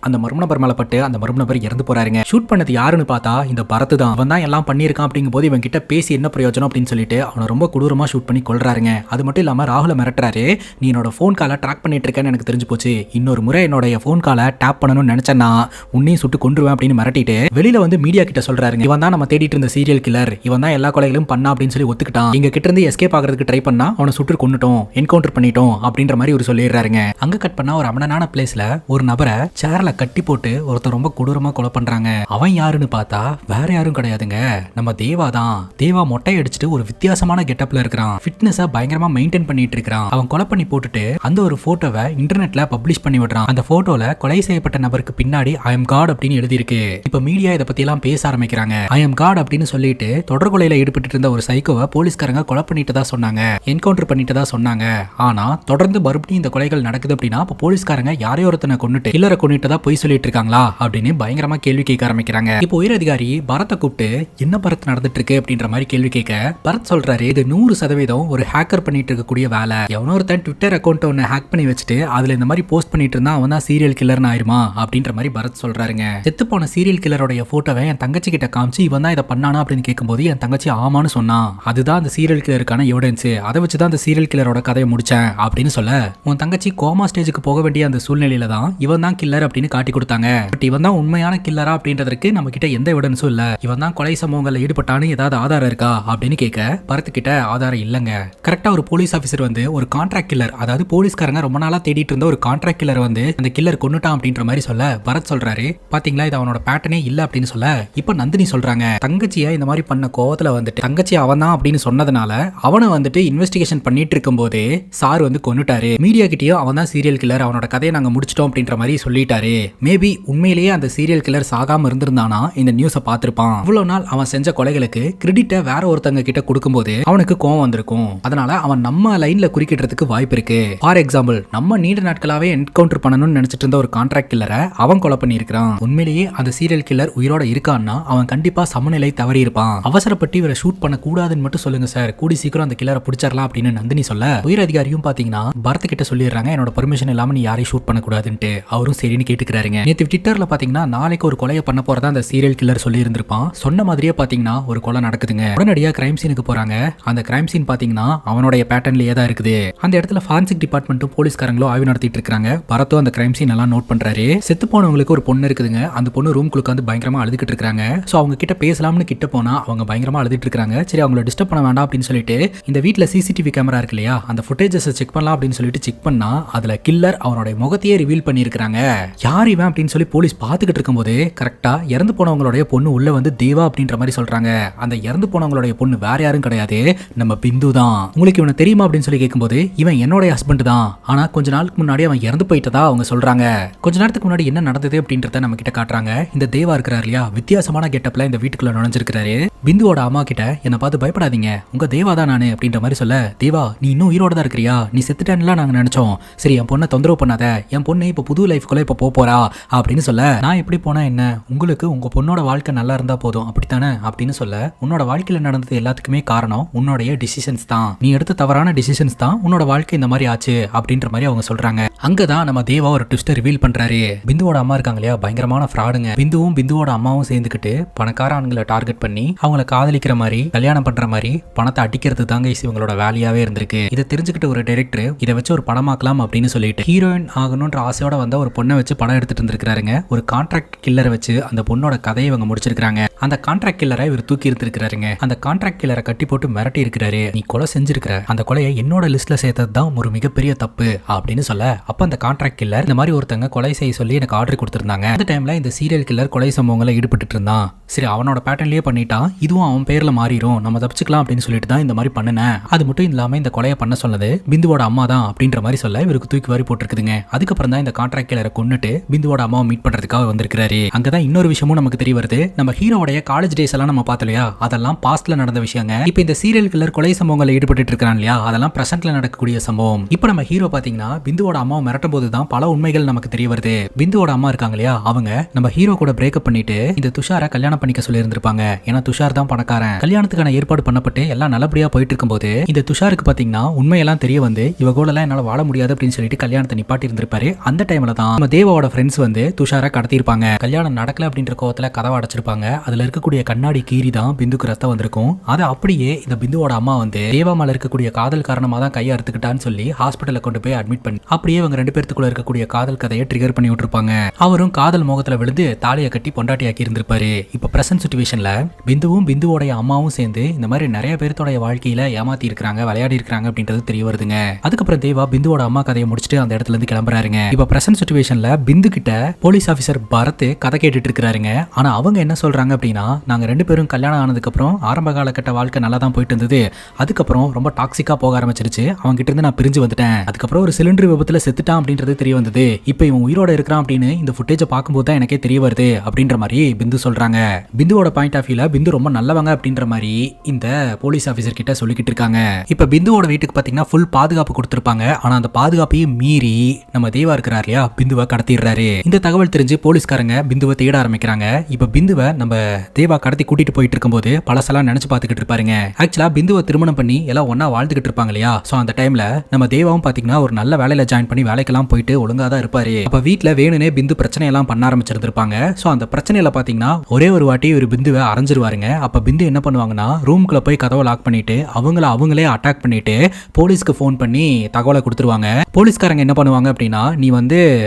அந்த மர்ம நபர் மேல பட்டு அந்த மர்ம நபர் இறந்து போறாருங்க. ஷூட் பண்ணது யாருன்னு பார்த்தா இந்த பரத் தான். அவன் தான் எல்லாம் பண்ணியிருக்கான் அப்படிங்கும் போது இவன் கிட்ட பேசி என்ன பிரயோஜனம் அப்படின்னு சொல்லிட்டு அவனை ரொம்ப கொடூரமா ஷூட் பண்ணி கொல்றாருங்க. அது மட்டும் இல்லாம ராகுல மிரட்டுறாரு, நீ என்னோட போன் காலை ட்ராக் பண்ணிட்டு இருக்கேன்னு எனக்கு தெரிஞ்சு போச்சு, இன்னொரு முறை என்னோட போன் காலை டேப் பண்ணணும்னு நினைச்சேன்னா உன்னையும் சுட்டு கொன்றுவேன் அப்படின்னு மிரட்டிட்டு வெளியில வந்து மீடியா கிட்ட சொல்றாருங்க. இவன் தான் நம்ம தேடிட்டு இருந்த சீரியல் கில்லர், இவன் தான் எல்லா கொலைகளும் பண்ணா அப்படின்னு சொல்லி ஒத்துக்கிட்டான். எங்க கிட்ட இருந்து எஸ்கேப் ஆகிறதுக்கு ட்ரை பண்ணா அவனை சுட்டு கொன்னுட்டோம், என்கவுண்டர் பண்ணிட்டோம் அப்படின்ற மாதிரி ஒரு சொல்லிடுறாருங்க. அங்க கட் பண்ணா ஒரு அமனான பிளேஸ்ல ஒரு நபரை சேர்ல கட்டி போட்டு ஒருத்தர் ரொம்ப கொடூரமா கொலை பண்றாங்க. அவன் யாருன்னு பார்த்தா வேற யாரும் கிடையாதுங்க, நம்ம தேவா தான். தேவா மொட்டை அடிச்சுட்டு ஒரு வித்தியாசமான கெட்டப்ல இருக்கிறான். ஃபிட்னஸை பயங்கரமா மெயின்டைன் பண்ணிட்டு இருக்கான். அவன் கொலை பண்ணி போட்டுட்டு அந்த ஒரு போட்டோவை இன்டர்நெட்ல பப்ளிஷ் பண்ணி விடுறான். அந்த போட்டோல கொலை செய்யப்பட்ட நபருக்கு பின்னாடி ஐ எம் காட் அப்படின்னு எழுதி இருக்கு. இப்ப மீடியா இதை பத்தி எல்லாம் பேச ஆரம்பிக்கிறாங்க. ஐ எம் காட் அப்படின்னு சொல்லிட்டு தொடர் கொலையில ஈடுபட்டு இருந்த ஒரு சைக்கோவை போலீஸ்காரங்க கொலை பண்ணிட்டு தான் சொன்னாங்க, என்கவுண்டர் பண்ணிட்டு தான் சொன்னாங்க. ஆனா தொடர்ந்து மறுபடியும் இந்த கொலைகள் நடக்குது அப்படின்னா அப்ப போலீஸ்காரங்க யாரையோ ஒருத்தனை கொண்டுட்டு கில்லரை கொண்டுட்டு தான் போய் சொல்லிட்டு இருக்காங்களா அப்படின்னு பயங்கரமா கேள்வி கேட்க ஆரம்பிக்கிறாங்க. இப்போ உயர் அதிகாரி பரத்தை கூப்பிட்டு என்ன பரத் நடந்துட்டு இருக்கு அப்படின்ற மாதிரி கேள்வி கேட்க பரத் சொல்றாரு, இது 100% ஒரு ஹேக்கர் பண்ணிட்டு இருக்கக்கூடிய வேலை. எவனோ ஒருத்தன் ட்விட்டர் அக்கௌண்ட் ஒன்னு ஹேக் பண்ணி வச்சுட்டு அதுல இந்த மாதிரி போஸ்ட் பண்ணிட்டு இருந்தா அவன் தான் சீரியல் கில்லர்னு ஆயிருமா அப்படின்ற மாதிரி பரத் சொல்றாருங்க. செத்து போன சீரியல் கில்லரோட போட்டோவை என் தங்கச்சி கிட்ட காமிச்சு இவன் தான் இதை பண்ணானா அப்படின்னு கேட்கும்போது என் தங்கச்சி ஆமான்னு சொன்னான், அதுதான் அந்த சீரியல் கில்லருக்கான எவிடன்ஸ், அதை வச்சுதான் அந்த சீரியல் கில்லரோட கதையை முடிச்சேன் அப்படின்னு சொல்ல உன் தங்கச்சி கோமா ஸ்டேஜுக்கு போக வேண்டிய அந்த சூழ்நிலையில தான் இவன் தான் கில்லர் அப்படின்னு காட்டி கொடுத்தாங்க. பட் இவன் தான் உண்மையான கில்லரா அப்படின்றதுக்கு நம்ம கிட்ட எந்த எவிடன்ஸும் இல்ல, இவன் தான் கொலை சம்பவங்கள்ல ஈடுபட்டான்னு ஏதாவது ஆதாரம் இருக்கா அப்படின்னு கேட்க பரத் கிட்ட ஆதாரம் இல்லங்க. கரெக்டா ஒரு போலீஸ் ஆபீசர் வந்து ஒரு கான்ட்ராக்ட் கில்லர், அதாவது போலீஸ்காரங்க ரொம்ப நாளா தேடிட்டு இருந்த ஒரு கான்ட்ராக்ட் கில்லர் வந்து அந்த கில்லர் கொன்னுட்டான் அப்படின்ற மாதிரி சொல்ல பரத் சொல்றாரு, பாத்தீங்களா இது அவனோட பேட்டர்னே இல்ல அப்படின்னு சொல்ல இப்ப நந்தினி சொல்றாங்க, தங்கச்சியை இந்த மாதிரி பண்ண கோவத்துல வந்துட்டு தங்கச்சி அவன் தான் அப்படின்னு சொன்னதுனால அவனை வந்துட்டு இன்வெஸ்டிகேஷன் பண்ணிட்டு இருக்கும் போதே சார் வந்து கொன்னுட்டாரு, மீடியா கிட்டயும் அவன் தான் சீரியல் கில்லர், அவனோட கதையை நாங்க முடிச்சிட்டோம் அப்படின்ற மாதிரி சொல்லிட்டாரு. மேபி உண்மையிலேயே அந்த சீரியல் கில்லர் சாகாம இருந்திருந்தானா இந்த நியூஸை பார்த்திருப்பான். இவ்வளவு நாள் அவன் செஞ்ச கொலைகளுக்கு கிரெடிட்டை வேற ஒருத்தங்க கிட்ட கொடுக்கும்போது அவனுக்கு கோவம் வந்திருக்கும். அதனால அவன் நம்ம லைன்ல குறுக்கிடுறதுக்கு வாய்ப்பு இருக்கு. ஃபார் எக்ஸாம்பிள் நம்ம நீண்ட நாட்களாவே என்கவுண்டர் பண்ணணும்னு நினைச்சிட்டு இருந்த ஒரு கான்ட்ராக்ட் கில்லரை அவன் கொலை பண்ணியிருக்கான். உண்மையிலேயே அந்த சீரியல் கில்லர் உயிரோட இருக்கான்னா அவன் கண்டிப்பா சமநிலை தவறி இருப்பான். அவசரப்பட்டு இவரை ஷூட் பண்ண கூடாதுன்னு மட்டும் சொல்லுங்க சார், கூடி சீக்கிரம் அந்த கில்லரை பிடிச்சிடலாம் அப்படின்னு நந்தினி சொல்ல உயர் அதிகாரியும் பாத்தீங்கன்னா பரத் கிட்ட சொல்லிடுறாங்க, என்னோட பெர்மிஷன் இல்லாம நீ யாரையும் ஷூட் பண்ண கூடாதுன்ட்டு. அவரும் சரின்னு கேட்டுக்கிறாருங்க. நேற்று ட்விட்டர்ல பாத்தீங்கன்னா நாளைக்கு ஒரு கொலையை பண்ண போறதா அந்த சீரியல் கில்லர் சொல்லி இருந்திருப்பான். சொன்ன மாதிரியே பாத்தீங்கன்னா ஒரு கொலை நடக்குதுங்க. உடனடியா கிரைம் சீனுக்கு போறாங்க. அந்த கிரைம் சீன் பாத்தீங்கன்னா அவனுடைய பேட்டர்ன்லயே தான் இருக்குது. அந்த இடத்துல ஃபாரன்சிக் டிபார்ட்மெண்ட்டும் போலீஸ்காரங்களும் ஆய்வு நடத்திட்டு இருக்காங்க. பரத்தும் அந்த கிரைம் சீன் எல்லாம் நோட் பண்றாரு. செத்து போனவங்களுக்கு ஒரு பொண்ணு இருக்குதுங்க. அந்த பொண்ணு ரூம்குள்ள வந்து பயங்கரமா அழுதுகிட்டு இருக்காங்க. சோ அவங்க கிட்ட பேசலாம்னு கிட்ட போனா அவங்க பயங்கரமா அழுதுட்டு இருக்காங்க. சரி அவங்கள டிஸ்டர்ப் பண்ண வேண்டாம் அப்படின்னு சொல்லிட்டு இந்த வீட்ல சிசிடிவி கேமரா இருக்கு இல்லையா, அந்த ஃபுட்டேஜஸ் செக் பண்ணலாம் அப்படின்னு சொல்லிட்டு செக் பண்ணா அதுல கில்லர் அவனுடைய முகத்தையே ரிவீல் பண்ணியிருக்காங்க. யார் இவன் அப்படின்னு சொல்லி போலீஸ் பாத்துக்கிட்டு இருக்கும்போது கரெக்டா இறந்து போனவங்களுடைய பொண்ணு உள்ள வந்து தேவா அப்படின்ற மாதிரி சொல்றாங்க. அந்த இறந்து போனவங்களுடைய பொண்ணு வேற யாரும் கிடையாது, நம்ம பிந்து தான். உங்களுக்கு இவனை தெரியுமா அப்படின்னு சொல்லி கேட்கும்போது இவன் என்னோட ஹஸ்பண்ட் தான், ஆனா கொஞ்ச நாளுக்கு முன்னாடி அவன் இறந்து போயிட்டதா அவங்க சொல்றாங்க. கொஞ்ச நேரத்துக்கு முன்னாடி என்ன நடந்தது அப்படின்றத நம்ம கிட்ட காட்டுறாங்க. இந்த தேவா இருக்கிறார் இல்லையா, வித்தியாசமான கெட்டப்ல இந்த வீட்டுக்குள்ள நுழைஞ்சிருக்காரு. பிந்துவோட அம்மா கிட்ட என்ன பார்த்து பயப்படாதீங்க, உங்க தேவா தான் நானு அப்படின்ற மாதிரி சொல்ல, தேவா நீ இன்னும் உயிரோட தான் இருக்கிறியா, நீ செத்துட்டேன்லாம் நாங்க நினைச்சோம், சரி என் பொண்ணை தொந்தரவு பண்ணாத, என் பொண்ணு இப்ப புது லைஃப்குள்ள இப்ப போறா அப்படின்னு சொல்ல, நான் எப்படி போனா என்ன, உங்களுக்கு உங்க பொண்ணோட வாழ்க்கை நல்லா இருந்தா போதும் அப்படித்தானே அப்படின்னு சொல்ல, உன்னோட வாழ்க்கையில நடந்தது எல்லாத்துக்குமே காரணம் உன்னோடைய டிசிஷன்ஸ் தான், நீ எடுத்த தவறான டிசிஷன்ஸ் தான் உன்னோட வாழ்க்கை இந்த மாதிரி ஆச்சு அப்படின்ற மாதிரி அவங்க சொல்றாங்க. அங்கதான் நம்ம தேவா ஒரு ட்விஸ்டை ரிவீல் பண்றாரு. பிந்துவோட அம்மா இருக்காங்க இல்லையா, பயங்கரமான ஃப்ராடுங்க. பிந்துவும் பிந்துவோட அம்மாவும் சேர்ந்துக்கிட்டு பணக்கார ஆண்களை டார்கெட் பண்ணி அவங்கள காதலிக்கிற மாதிரி கல்யாணம் பண்ற மாதிரி பணத்தை அடிக்கிறது தாங்க இவங்களோட வேலையாவே இருந்திருக்கு. இதை தெரிஞ்சுக்கிட்டு ஒரு டைரக்டர் இதை வச்சு ஒரு படமாக்கலாம் அப்படின்னு சொல்லிட்டு ஹீரோயின் ஆகணும்ன்ற ஆசையோட வந்த ஒரு பொண்ணை வச்சு படம் எடுத்துட்டு இருந்திருக்காருங்க. ஒரு கான்ட்ராக்ட் கில்லரை வச்சு அந்த பொண்ணோட கதையை இவங்க முடிச்சிருக்காங்க. அந்த கான்ட்ராக்ட் கில்லரை இவர் தூக்கி இருந்திருக்காருங்க. அந்த கான்ட்ராக்ட் கில்லரை கட்டி போட்டு மிரட்டி இருக்கிறாரு, நீ கொலை செஞ்சிருக்கிற, அந்த கொலையை என்னோட லிஸ்ட்ல சேர்த்தது தான் ஒரு மிகப்பெரிய தப்பு அப்படின்னு சொல்ல, அப்ப அந்த கான்ட்ராக்ட் கில்லர் இந்த மாதிரி ஒருத்தங்க கொலை செய்ய சொல்லி எனக்கு ஆர்டர் கொடுத்திருந்தாங்க. அந்த டைம்ல இந்த சீரியல் கில்லர் கொலை சம்பவங்களை ஈடுபட்டு இருந்தான், சரி அவனோட பேட்டர்ன்லயே பண்ணிட்டான், இதுவும் அவன் பேர்ல மாறிடும், நம்ம தப்பிச்சுக்கலாம் அப்படின்னு சொல்லிட்டு தான் இந்த மாதிரி பண்ணினேன். அது மட்டும் இல்லாம இந்த கொலையை பண்ண சொன்னது பிந்துவோட அம்மா தான் அப்படின்ற மாதிரி சொல்ல இவருக்கு தூக்கி வாரி போட்டுருக்குதுங்க. அதுக்கப்புறம் தான் இந்த கான்ட்ராக்ட் கில்லரை கொன்னுட்டு பிந்துவோட அம்மாவை மீட் பண்றதுக்காக வந்திருக்காரு. அங்கதான் இன்னொரு விஷயமும் நமக்கு தெரிய வருது. நம்ம ஹீரோடைய காலேஜ் டேஸ் எல்லாம் நம்ம பார்த்தலையா, அதெல்லாம் பாஸ்ட்ல நடந்த விஷயங்க. இப்போ இந்த சீரியல் கில்லர் கொலை சம்பவங்களை ஈடுபட்டு இருக்கான் இல்லையா, அதெல்லாம் பிரசன்ட்ல நடக்கக்கூடிய சம்பவம். இப்போ நம்ம ஹீரோ பாத்தீங்கன்னா பிந்துவோட அம்மாவை மிரட்டும் போது தான் பல உண்மைகள் நமக்கு தெரிய வருது. பிந்துவோட அம்மா இருக்காங்க இல்லையா, அவங்க நம்ம ஹீரோ கூட பிரேக்கப் பண்ணிட்டு இந்த துஷாரை கல்யாணம் பண்ணிக்க சொல்லி இருந்திருப்பாங்க. ஏன்னா துஷார் தான் பணக்காரன். கல்யாணத்துக்கான ஏற்பாடு பண்ணப்பட்டு எல்லாம் நல்லபடியா போயிட்டு இருக்கும்போது இந்த துஷாருக்கு பாத்தீங்கன்னா உண்மையெல்லாம் தெரிய வந்து இவ கூட எல்லாம் என்னால வாழ முடியாது அப்படின்னு சொல்லிட்டு கல்யாணத்தை நிப்பாட்டி இருந்திருப்பாரு. அந்த டைம்ல தான் நம்ம தேவாவோட ஃப்ரெண்ட்ஸ் வந்து துஷாரை கடத்திருப்பாங்க. கல்யாணம் நடக்கல அப்படின்ற கோவத்துல கதவை அடைச்சிருப்பாங்க. அதுல இருக்கக்கூடிய கண்ணாடி கீறி தான் பிந்துக்கு ரத்தம் வந்திருக்கும். அதை அப்படியே இந்த பிந்துவோட அம்மா வந்து தேவா மேல இருக்கக்கூடிய காதல் காரணமா தான் கையை அறுத்துக்கிட்டான்னு சொல்லி ஹாஸ்பிட்டல்ல கொண்டு போய் அட்மிட் பண்ணி அப்படியே இவங்க ரெண்டு பேருக்குள்ள இருக்கக்கூடிய காதல் கதையை ட்ரிகர் பண்ணி விட்டுருப்பாங்க. அவரும் காதல் மோகத்துல விழுந்து தாலியை கட்டி பொண்டாட்டியாக்கி இருந்திருப்பாரு. இப்ப பிரசன்ட் சிச்சுவேஷன்ல பிந்துவும் பிந்துவோடைய அம்மாவும் சேர்ந்து இந்த மாதிரி நிறைய பேர்த்தோட வாழ்க்கையில ஏமாத்தி இருக்காங்க, விளையாடி இருக்காங்க அப்படின்றது தெரிய வருதுங்க. அதுக்கப்புறம் தேவா பிந்துவோட அம்மா கதையை முடிச்சுட்டு அந்த இடத்துல இருந்து கிளம்புறாருங்க. இப்ப பிரசன்ட் சிச்சுவேஷன்ல பிந்து கிட்ட போலீஸ் ஆபீசர் பரத் கதை கேட்டுட்டு இருக்காருங்க. ஆனா அவங்க என்ன சொல்றாங்க அப்படின்னா, நாங்க ரெண்டு பேரும் கல்யாணம் ஆனதுக்கு அப்புறம் ஆரம்ப காலகட்ட வாழ்க்கை நல்லா தான் போயிட்டு இருந்தது, அதுக்கப்புறம் ரொம்ப டாக்ஸிக்கா போக ஆரம்பிச்சிருச்சு, அவங்க கிட்ட இருந்து நான் பிரிஞ்சு வந்துட்டேன், அதுக்கப்புறம் ஒரு சிலிண்டர் விபத்துல செத்துட்டான் அப்படின்றது தெரிய வந்தது, இப்ப இவன் உயிரோட இருக்கிறான் அப்படின்னு இந்த ஃபுட்டேஜை பார்க்கும்போது தான் எனக்கே தெரிய வருது அப்படின்ற மாதிரி பிந்து சொல்றாங்க. பிந்துவோட பாயிண்ட் ஆஃப் வியூல பிந்து ரொம்ப நல்லவங்க அப்படின்ற மாதிரி இந்த போலீஸ் ஆபீசர் கிட்ட சொல்லிக்கிட்டு இருக்காங்க. இப்ப பிந்துவோட வீட்டுக்கு பாத்தீங்கன்னா ஃபுல் பாதுகாப்பு கொடுத்திருப்பாங்க. ஆனா அந்த பாதுகாப்பையும் மீறி நம்ம தேவா இருக்கிறார் இல்லையா, பிந்துவை கடத்திடுறாரு. இந்த தகவல் தெரிஞ்சு போலீஸ்காரங்க பிந்துவை தேட ஆரம்பிக்கிறாங்க. இப்ப பிந்துவை நம்ம தேவா கடத்தி கூட்டிட்டு போயிட்டு இருக்கும்போது பழசெல்லாம் நினைச்சு பார்த்துக்கிட்டு இருப்பாருங்க. ஆக்சுவலா பிந்துவை திருமணம் பண்ணி எல்லாம் ஒன்னா வாழ்ந்துகிட்டு இருப்பாங்க இல்லையா, சோ அந்த டைம்ல நம்ம தேவாவும் பாத்தீங்கன்னா ஒரு நல்ல வேலையில ஜாயின் பண்ணி வேலைக்கெல்லாம் போயிட்டு ஒழுங்கா தான் இருப்பாரு. அப்ப வீட்டுல வேணுனே பிந்து பிரச்சனை எல்லாம் பண்ண ஆரம்பிச்சிருந்திருப்பாங்க. சோ அந்த பிரச்சனையில பாத்தீங்கன்னா ஒரே ஒரு வாட்டி ஒரு பிந்துவை அரைஞ்சிருவாருங்க. அப்ப பிந்து என்ன பண்ணுவாங்கன்னா ரூம்குள்ள போய் கதவை லாக் பண்ணிட்டு அவங்களே அட்டாக் பண்ணிட்டு போலீஸ்க்கு போன் பண்ணி தகவலை கொடுத்துருவாங்க. போலீஸ்காரங்க என்ன பண்ணுவாங்க அப்படின்னா, நீ வந்து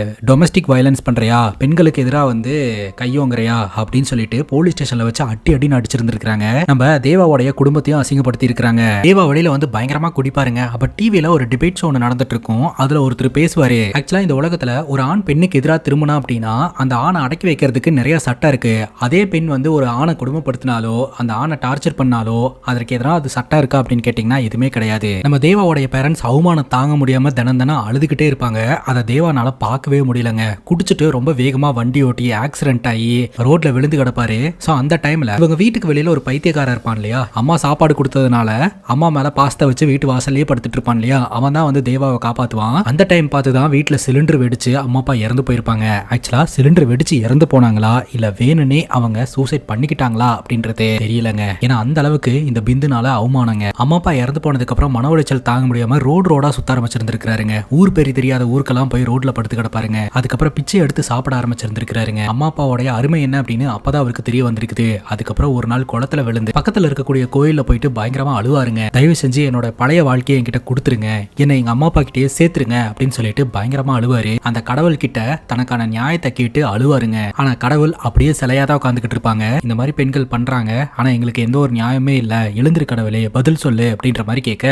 டொமஸ்டிக் வயலன்ஸ் பண்றியா, பெண்களுக்கு எதிராக வந்து கையோங்கறியா அப்படின்னு சொல்லிட்டு போலீஸ் ஸ்டேஷன்ல வச்சு அடின்னு அடிச்சிருந்திருக்காங்க. நம்ம தேவாவுடைய குடும்பத்தையும் அசிங்கப்படுத்தி இருக்காங்க. தேவா வழியில வந்து பயங்கரமா குடிப்பாருங்க. அப்ப டிவில ஒரு டிபேட் ஷோ நடந்துட்டு இருக்கும். அதுல ஒருத்தர் பேசுவாரு, ஆக்சுவலா இந்த உலகத்துல ஒரு ஆண் பெண்ணுக்கு எதிராக திரும்பினா அப்படின்னா அந்த ஆணை அடக்கி வைக்கிறதுக்கு நிறைய சட்டம் இருக்கு. அதே பெண் வந்து ஒரு ஆணை குடும்பப்படுத்தினாலோ அந்த ஆணை டார்ச்சர் பண்ணாலோ அதற்கு எதிராக அது சட்டம் இருக்கா அப்படின்னு கேட்டீங்கன்னா எதுவுமே கிடையாது. நம்ம தேவாவுடைய பேரண்ட்ஸ் அவமானம் தாங்க முடியாம தினம் அழுதுகிட்டே இருப்பாங்க. அதை தேவானால பார்க்கவே முடியலங்க. குடிச்சிட்டு ரொம்ப வேகமா வண்டி ஓட்டி ஆக்சிடென்ட் ஆகி ரோட்ல விழுந்து கிடப்பாரு. சோ அந்த டைம்ல இவங்க வீட்டுக்கு வெளியில ஒரு பைத்தியக்காரர் இருப்பான் இல்லையா, அம்மா சாப்பாடு கொடுத்ததுனால அம்மா மேல பாஸ்தா வச்சு வீட்டு வாசல்லே படுத்துட்டு இருப்பான் இல்லையா, அவன் தான் வந்து தேவாவை காப்பாத்துவான். அந்த டைம் பார்த்து தான் வீட்டுல சிலிண்டர் வெடிச்சு அம்மா அப்பா இறந்து போயிருப்பாங்க. ஆக்சுவலா சிலிண்டர் வெடிச்சு இறந்து போனாங்களா இல்ல வேணும்னே அவங்க சூசைட் பண்ணிக்கிட்டாங்களா அப்படின்றது தெரியலங்க. ஏன்னா அந்த அளவுக்கு இந்த பிந்துனால அவமானங்க. அம்மா அப்பா இறந்து போனதுக்கு அப்புறம் மன உளைச்சல் தாங்க முடியாம ரோடா சுத்த ஆரம்பிச்சிருந்திருக்காருங்க. ஊர் பேரி தெரியாத ஊருக்கெல்லாம் போய் ரோட்ல படுத்து கிடப்பாருங்க. அதுக்கப்புறம் பிச்சை எடுத்து சாப்பிட ஆரம்பிச்சிருந்திருக்காருங்க. அம்மா அப்பாவோடைய அருமை என்ன அப்படின்னு அப்பதான் அவருக்கு தெரிய வந்திருக்குது. அதுக்கப்புறம் ஒரு நாள் குளத்துல விழுந்து பக்கத்துல இருக்கக்கூடிய கோயில்ல போயிட்டு பயங்கரமா அழுவாருங்க. தயவு செஞ்சு என்னோட பழைய வாழ்க்கையை என்கிட்ட கொடுத்துருங்க, என்னை எங்க அம்மா அப்பா கிட்டே சேர்த்துருங்க அப்படின்னு சொல்லிட்டு பயங்கரமா அழுவாரு. அந்த கடவுள் கிட்ட தனக்கான நியாயத்தை கேட்டு அழுவாருங்க. ஆனா கடவுள் அப்படியே சிலையாதான் உட்காந்துக்கிட்டு இருப்பாங்க. இந்த மாதிரி பெண்கள் பண்றாங்க, ஆனா எங்களுக்கு எந்த ஒரு நியாயமே இல்ல, எழுந்திரு கடவுளே பதில் சொல்லு அப்படின்ற மாதிரி கேட்க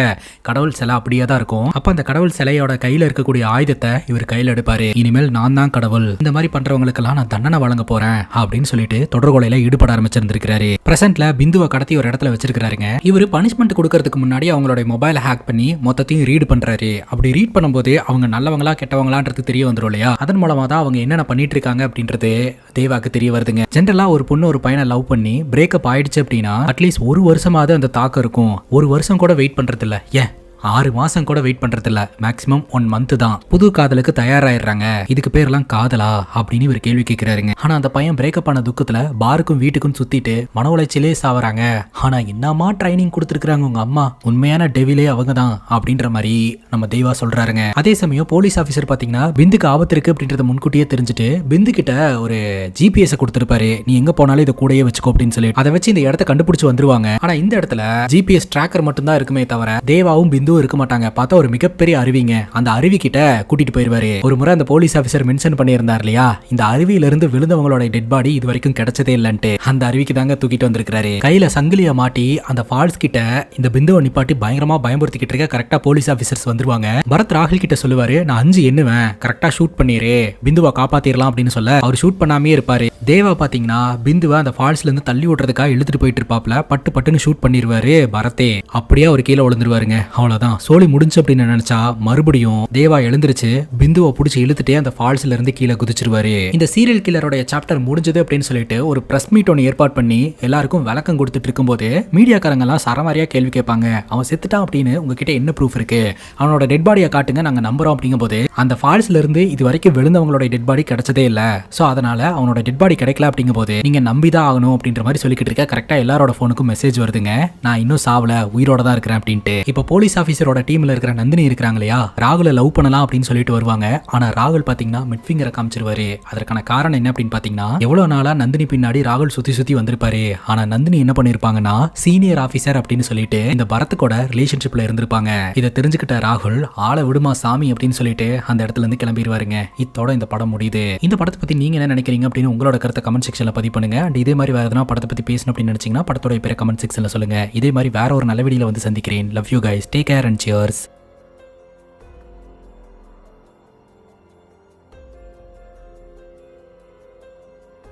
கடவுள் சிலை அப்படியே தான் இருக்கும். அப்ப அந்த கடவுள் சிலையோட கையில இருக்கக்கூடிய ஆயுதத்தை இவர் கையில எடுப்பாரு. இனிமேல் நான் தான் கடவுள், இந்த மாதிரி பண்றவங்களுக்கெல்லாம் நான் தண்டனை வழங்க போறேன் அப்படின்னு சொல்லிட்டு தொடர்கொலையில ஈடுபட ஆரம்பிச்சிருந்திருக்காரு. பிரசன்ட்ல பிந்துவை கடத்தி ஒரு இடத்துல வச்சிருக்காருங்க. இவர் பனிஷ்மெண்ட் கொடுக்கறதுக்கு முன்னாடி அவங்களோட மொபைலை ஹேக் பண்ணி மொத்தத்தையும் ரீட் பண்றாரு. அப்படி ரீட் பண்ணும்போது அவங்க நல்லவங்களா கெட்டவங்களான்றது தெரிய வந்துடும் இல்லையா? அதன் மூலமா தான் அவங்க என்னென்ன பண்ணிட்டு இருக்காங்க அப்படின்றது தேவாக்கு தெரிய வருதுங்க. ஜென்ரலா ஒரு பொண்ணு ஒரு பையனை லவ் பண்ணி பிரேக்கப் ஆயிடுச்சு அப்படின்னா அட்லீஸ்ட் ஒரு வருஷமாவது அந்த தாக்கம் இருக்கும். ஒரு வருஷம் கூட வெயிட் பண்றது இல்ல, ஏன் 6 மாசம் கூட வெயிட் பண்றது இல்ல, மேக்ஸிமம் 1 மந்த் தான் புது காதலுக்கு தயாராயிடுறாங்க. இதுக்கு பேர்லாம் காதலா அப்படின்னு இவர் கேள்வி கேட்கிறாருங்க. ஆனா அந்த பையன் பிரேக்கப் ஆன துக்கத்துல பாருக்கும் வீட்டுக்கும் சுத்திட்டு மன உளைச்சலே சாவறாங்க. ஆனா என்னமா ட்ரைனிங் கொடுத்துருக்காங்க உங்க அம்மா, உண்மையான டெவிலே அவங்க தான் அப்படின்ற மாதிரி நம்ம தெய்வா சொல்றாருங்க. அதே சமயம் போலீஸ் ஆபீசர் பாத்தீங்கன்னா பிந்துக்கு ஆபத்து இருக்கு அப்படின்றத முன்கூட்டியே தெரிஞ்சுட்டு பிந்து கிட்ட ஒரு ஜிபிஎஸ் கொடுத்திருப்பாரு. நீ எங்க போனாலும் இதை கூடயே வச்சுக்கோ அப்படின்னு சொல்லி அதை வச்சு இந்த இடத்த கண்டுபிடிச்சு வந்துருவாங்க. ஆனா இந்த இடத்துல ஜிபிஎஸ் டிராக்கர் மட்டும் தான் இருக்குமே தவிர தேவாவும் பிந்து இருக்க மாட்டாங்க. பார்த்தா ஒரு மிகப்பெரிய அருவிங்க. அந்த அருவி கிட்ட கூட்டிட்டு போயிருவாரு. ஒரு முறை அந்த போலீஸ் ஆபீசர் மென்ஷன் பண்ணியிருந்தார் இல்லையா, இந்த அருவியில இருந்து விழுந்தவங்களோட டெட் பாடி இது வரைக்கும் கிடைச்சதே இல்லன்ட்டு. அந்த அருவிக்கு தாங்க தூக்கிட்டு வந்திருக்காரு. கையில சங்கிலிய மாட்டி அந்த ஃபால்ஸ் கிட்ட இந்த பிந்துவை நிப்பாட்டி பயங்கரமா பயமுறுத்திக்கிட்டு இருக்க. கரெக்டா போலீஸ் ஆபீசர்ஸ் வந்துருவாங்க. பரத் ராகுல் கிட்ட சொல்லுவாரு, நான் 5 எண்ணுவேன், கரெக்டா ஷூட் பண்ணிரு, பிந்துவை காப்பாத்திரலாம் அப்படின்னு சொல்ல அவர் ஷூட் பண்ணாமே இருப்பாரு. தேவா பாத்தீங்கன்னா பிந்துவை அந்த ஃபால்ஸ்ல இருந்து தள்ளி விடுறதுக்காக இழுத்துட்டு போயிட்டு இருப்பாப்ல. பட்டுன்னு ஷூட் பண்ணிருவாரு பரத்தே. அப்படியே அவர் கீழே விழுந்துருவாருங்க. அவ்வளவுதான், சோலி முடிஞ்சு அப்படின்னு நினைச்சா மறுபடியும் தேவா எழுந்திருச்சு பிந்துவை புடிச்சு இழுத்துட்டே அந்த ஃபால்ஸ்ல இருந்து கீழே குதிச்சிருவாரு. இந்த சீரியல் கில்லரோட சாப்டர் முடிஞ்சது அப்படின்னு சொல்லிட்டு ஒரு பிரஸ் மீட் ஒன்று ஏற்பாடு பண்ணி எல்லாருக்கும் விளக்கம் கொடுத்துட்டு இருக்கும்போது மீடியாக்காரங்க எல்லாம் சரமாரியா கேள்வி கேட்பாங்க. அவன் செத்துட்டான் அப்படின்னு உங்ககிட்ட என்ன ப்ரூஃப் இருக்கு, அவனோட டெட் பாடியை காட்டுங்க, நாங்க நம்புறோம் அப்படிங்கும் போது அந்த ஃபால்ஸ்ல இருந்து இது வரைக்கும் விழுந்தவங்களோட டெட் பாடி கிடைச்சதே இல்ல, சோ அதனால அவனோட டெட் பாடி கிடைக்கல அப்படிங்கும் போது நீங்க நம்பிதான் ஆகணும் அப்படின்ற மாதிரி சொல்லிக்கிட்டு இருக்க. கரெக்டா எல்லாரோட போனுக்கும் மெசேஜ் வருதுங்க, நான் இன்னும் சாவல, உயிரோட தான் இருக்கிறேன் அப்படின்ட்டு. இப்போ போலீஸ் ஆபீசரோட டீம்ல இருக்கிற நந்தினி இருக்கிறாங்க இல்லையா, ராகுல லவ் பண்ணலாம் அப்படின்னு சொல்லிட்டு வருவாங்க. ஆனா ராகுல் பாத்தீங்கன்னா மிட் ஃபிங்கரை காமிச்சிருவாரு. அதற்கான காரணம் என்ன அப்படின்னு பாத்தீங்கன்னா, எவ்வளவு நாளா நந்தினி பின்னாடி ராகுல் சுத்தி சுத்தி வந்திருப்பாரு. ஆனா நந்தினி என்ன பண்ணிருப்பாங்கன்னா சீனியர் ஆபீசர் அப்படின்னு சொல்லிட்டு இந்த பரத்துக்கோட ரிலேஷன்ஷிப்ல இருந்திருப்பாங்க. இதை தெரிஞ்சுக்கிட்ட ராகுல் ஆளை விடுமா சாமி அப்படின்னு சொல்லிட்டு அந்த இடத்துல இருந்து கிளம்பிடுவாருங்க. இதோட இந்த படம் முடியுது. இந்த படத்தை பத்தி நீங்க என்ன நினைக்கிறீங்க அப்படின்னு உங்களோட கருத்தை கமெண்ட் செக்ஷன்ல பதிவு பண்ணுங்க. அண்ட் இதே மாதிரி வேற எதனா படத்தை பத்தி பேசணும் அப்படின்னு நினைச்சீங்கன்னா படத்தோட பேரை கமெண்ட் செக்ஷன்ல சொல்லுங்க. இதே மாதிரி வேற ஒரு நல்ல வீடியோல வந்து சந்திக்கிறேன். Love you guys, take care and cheers.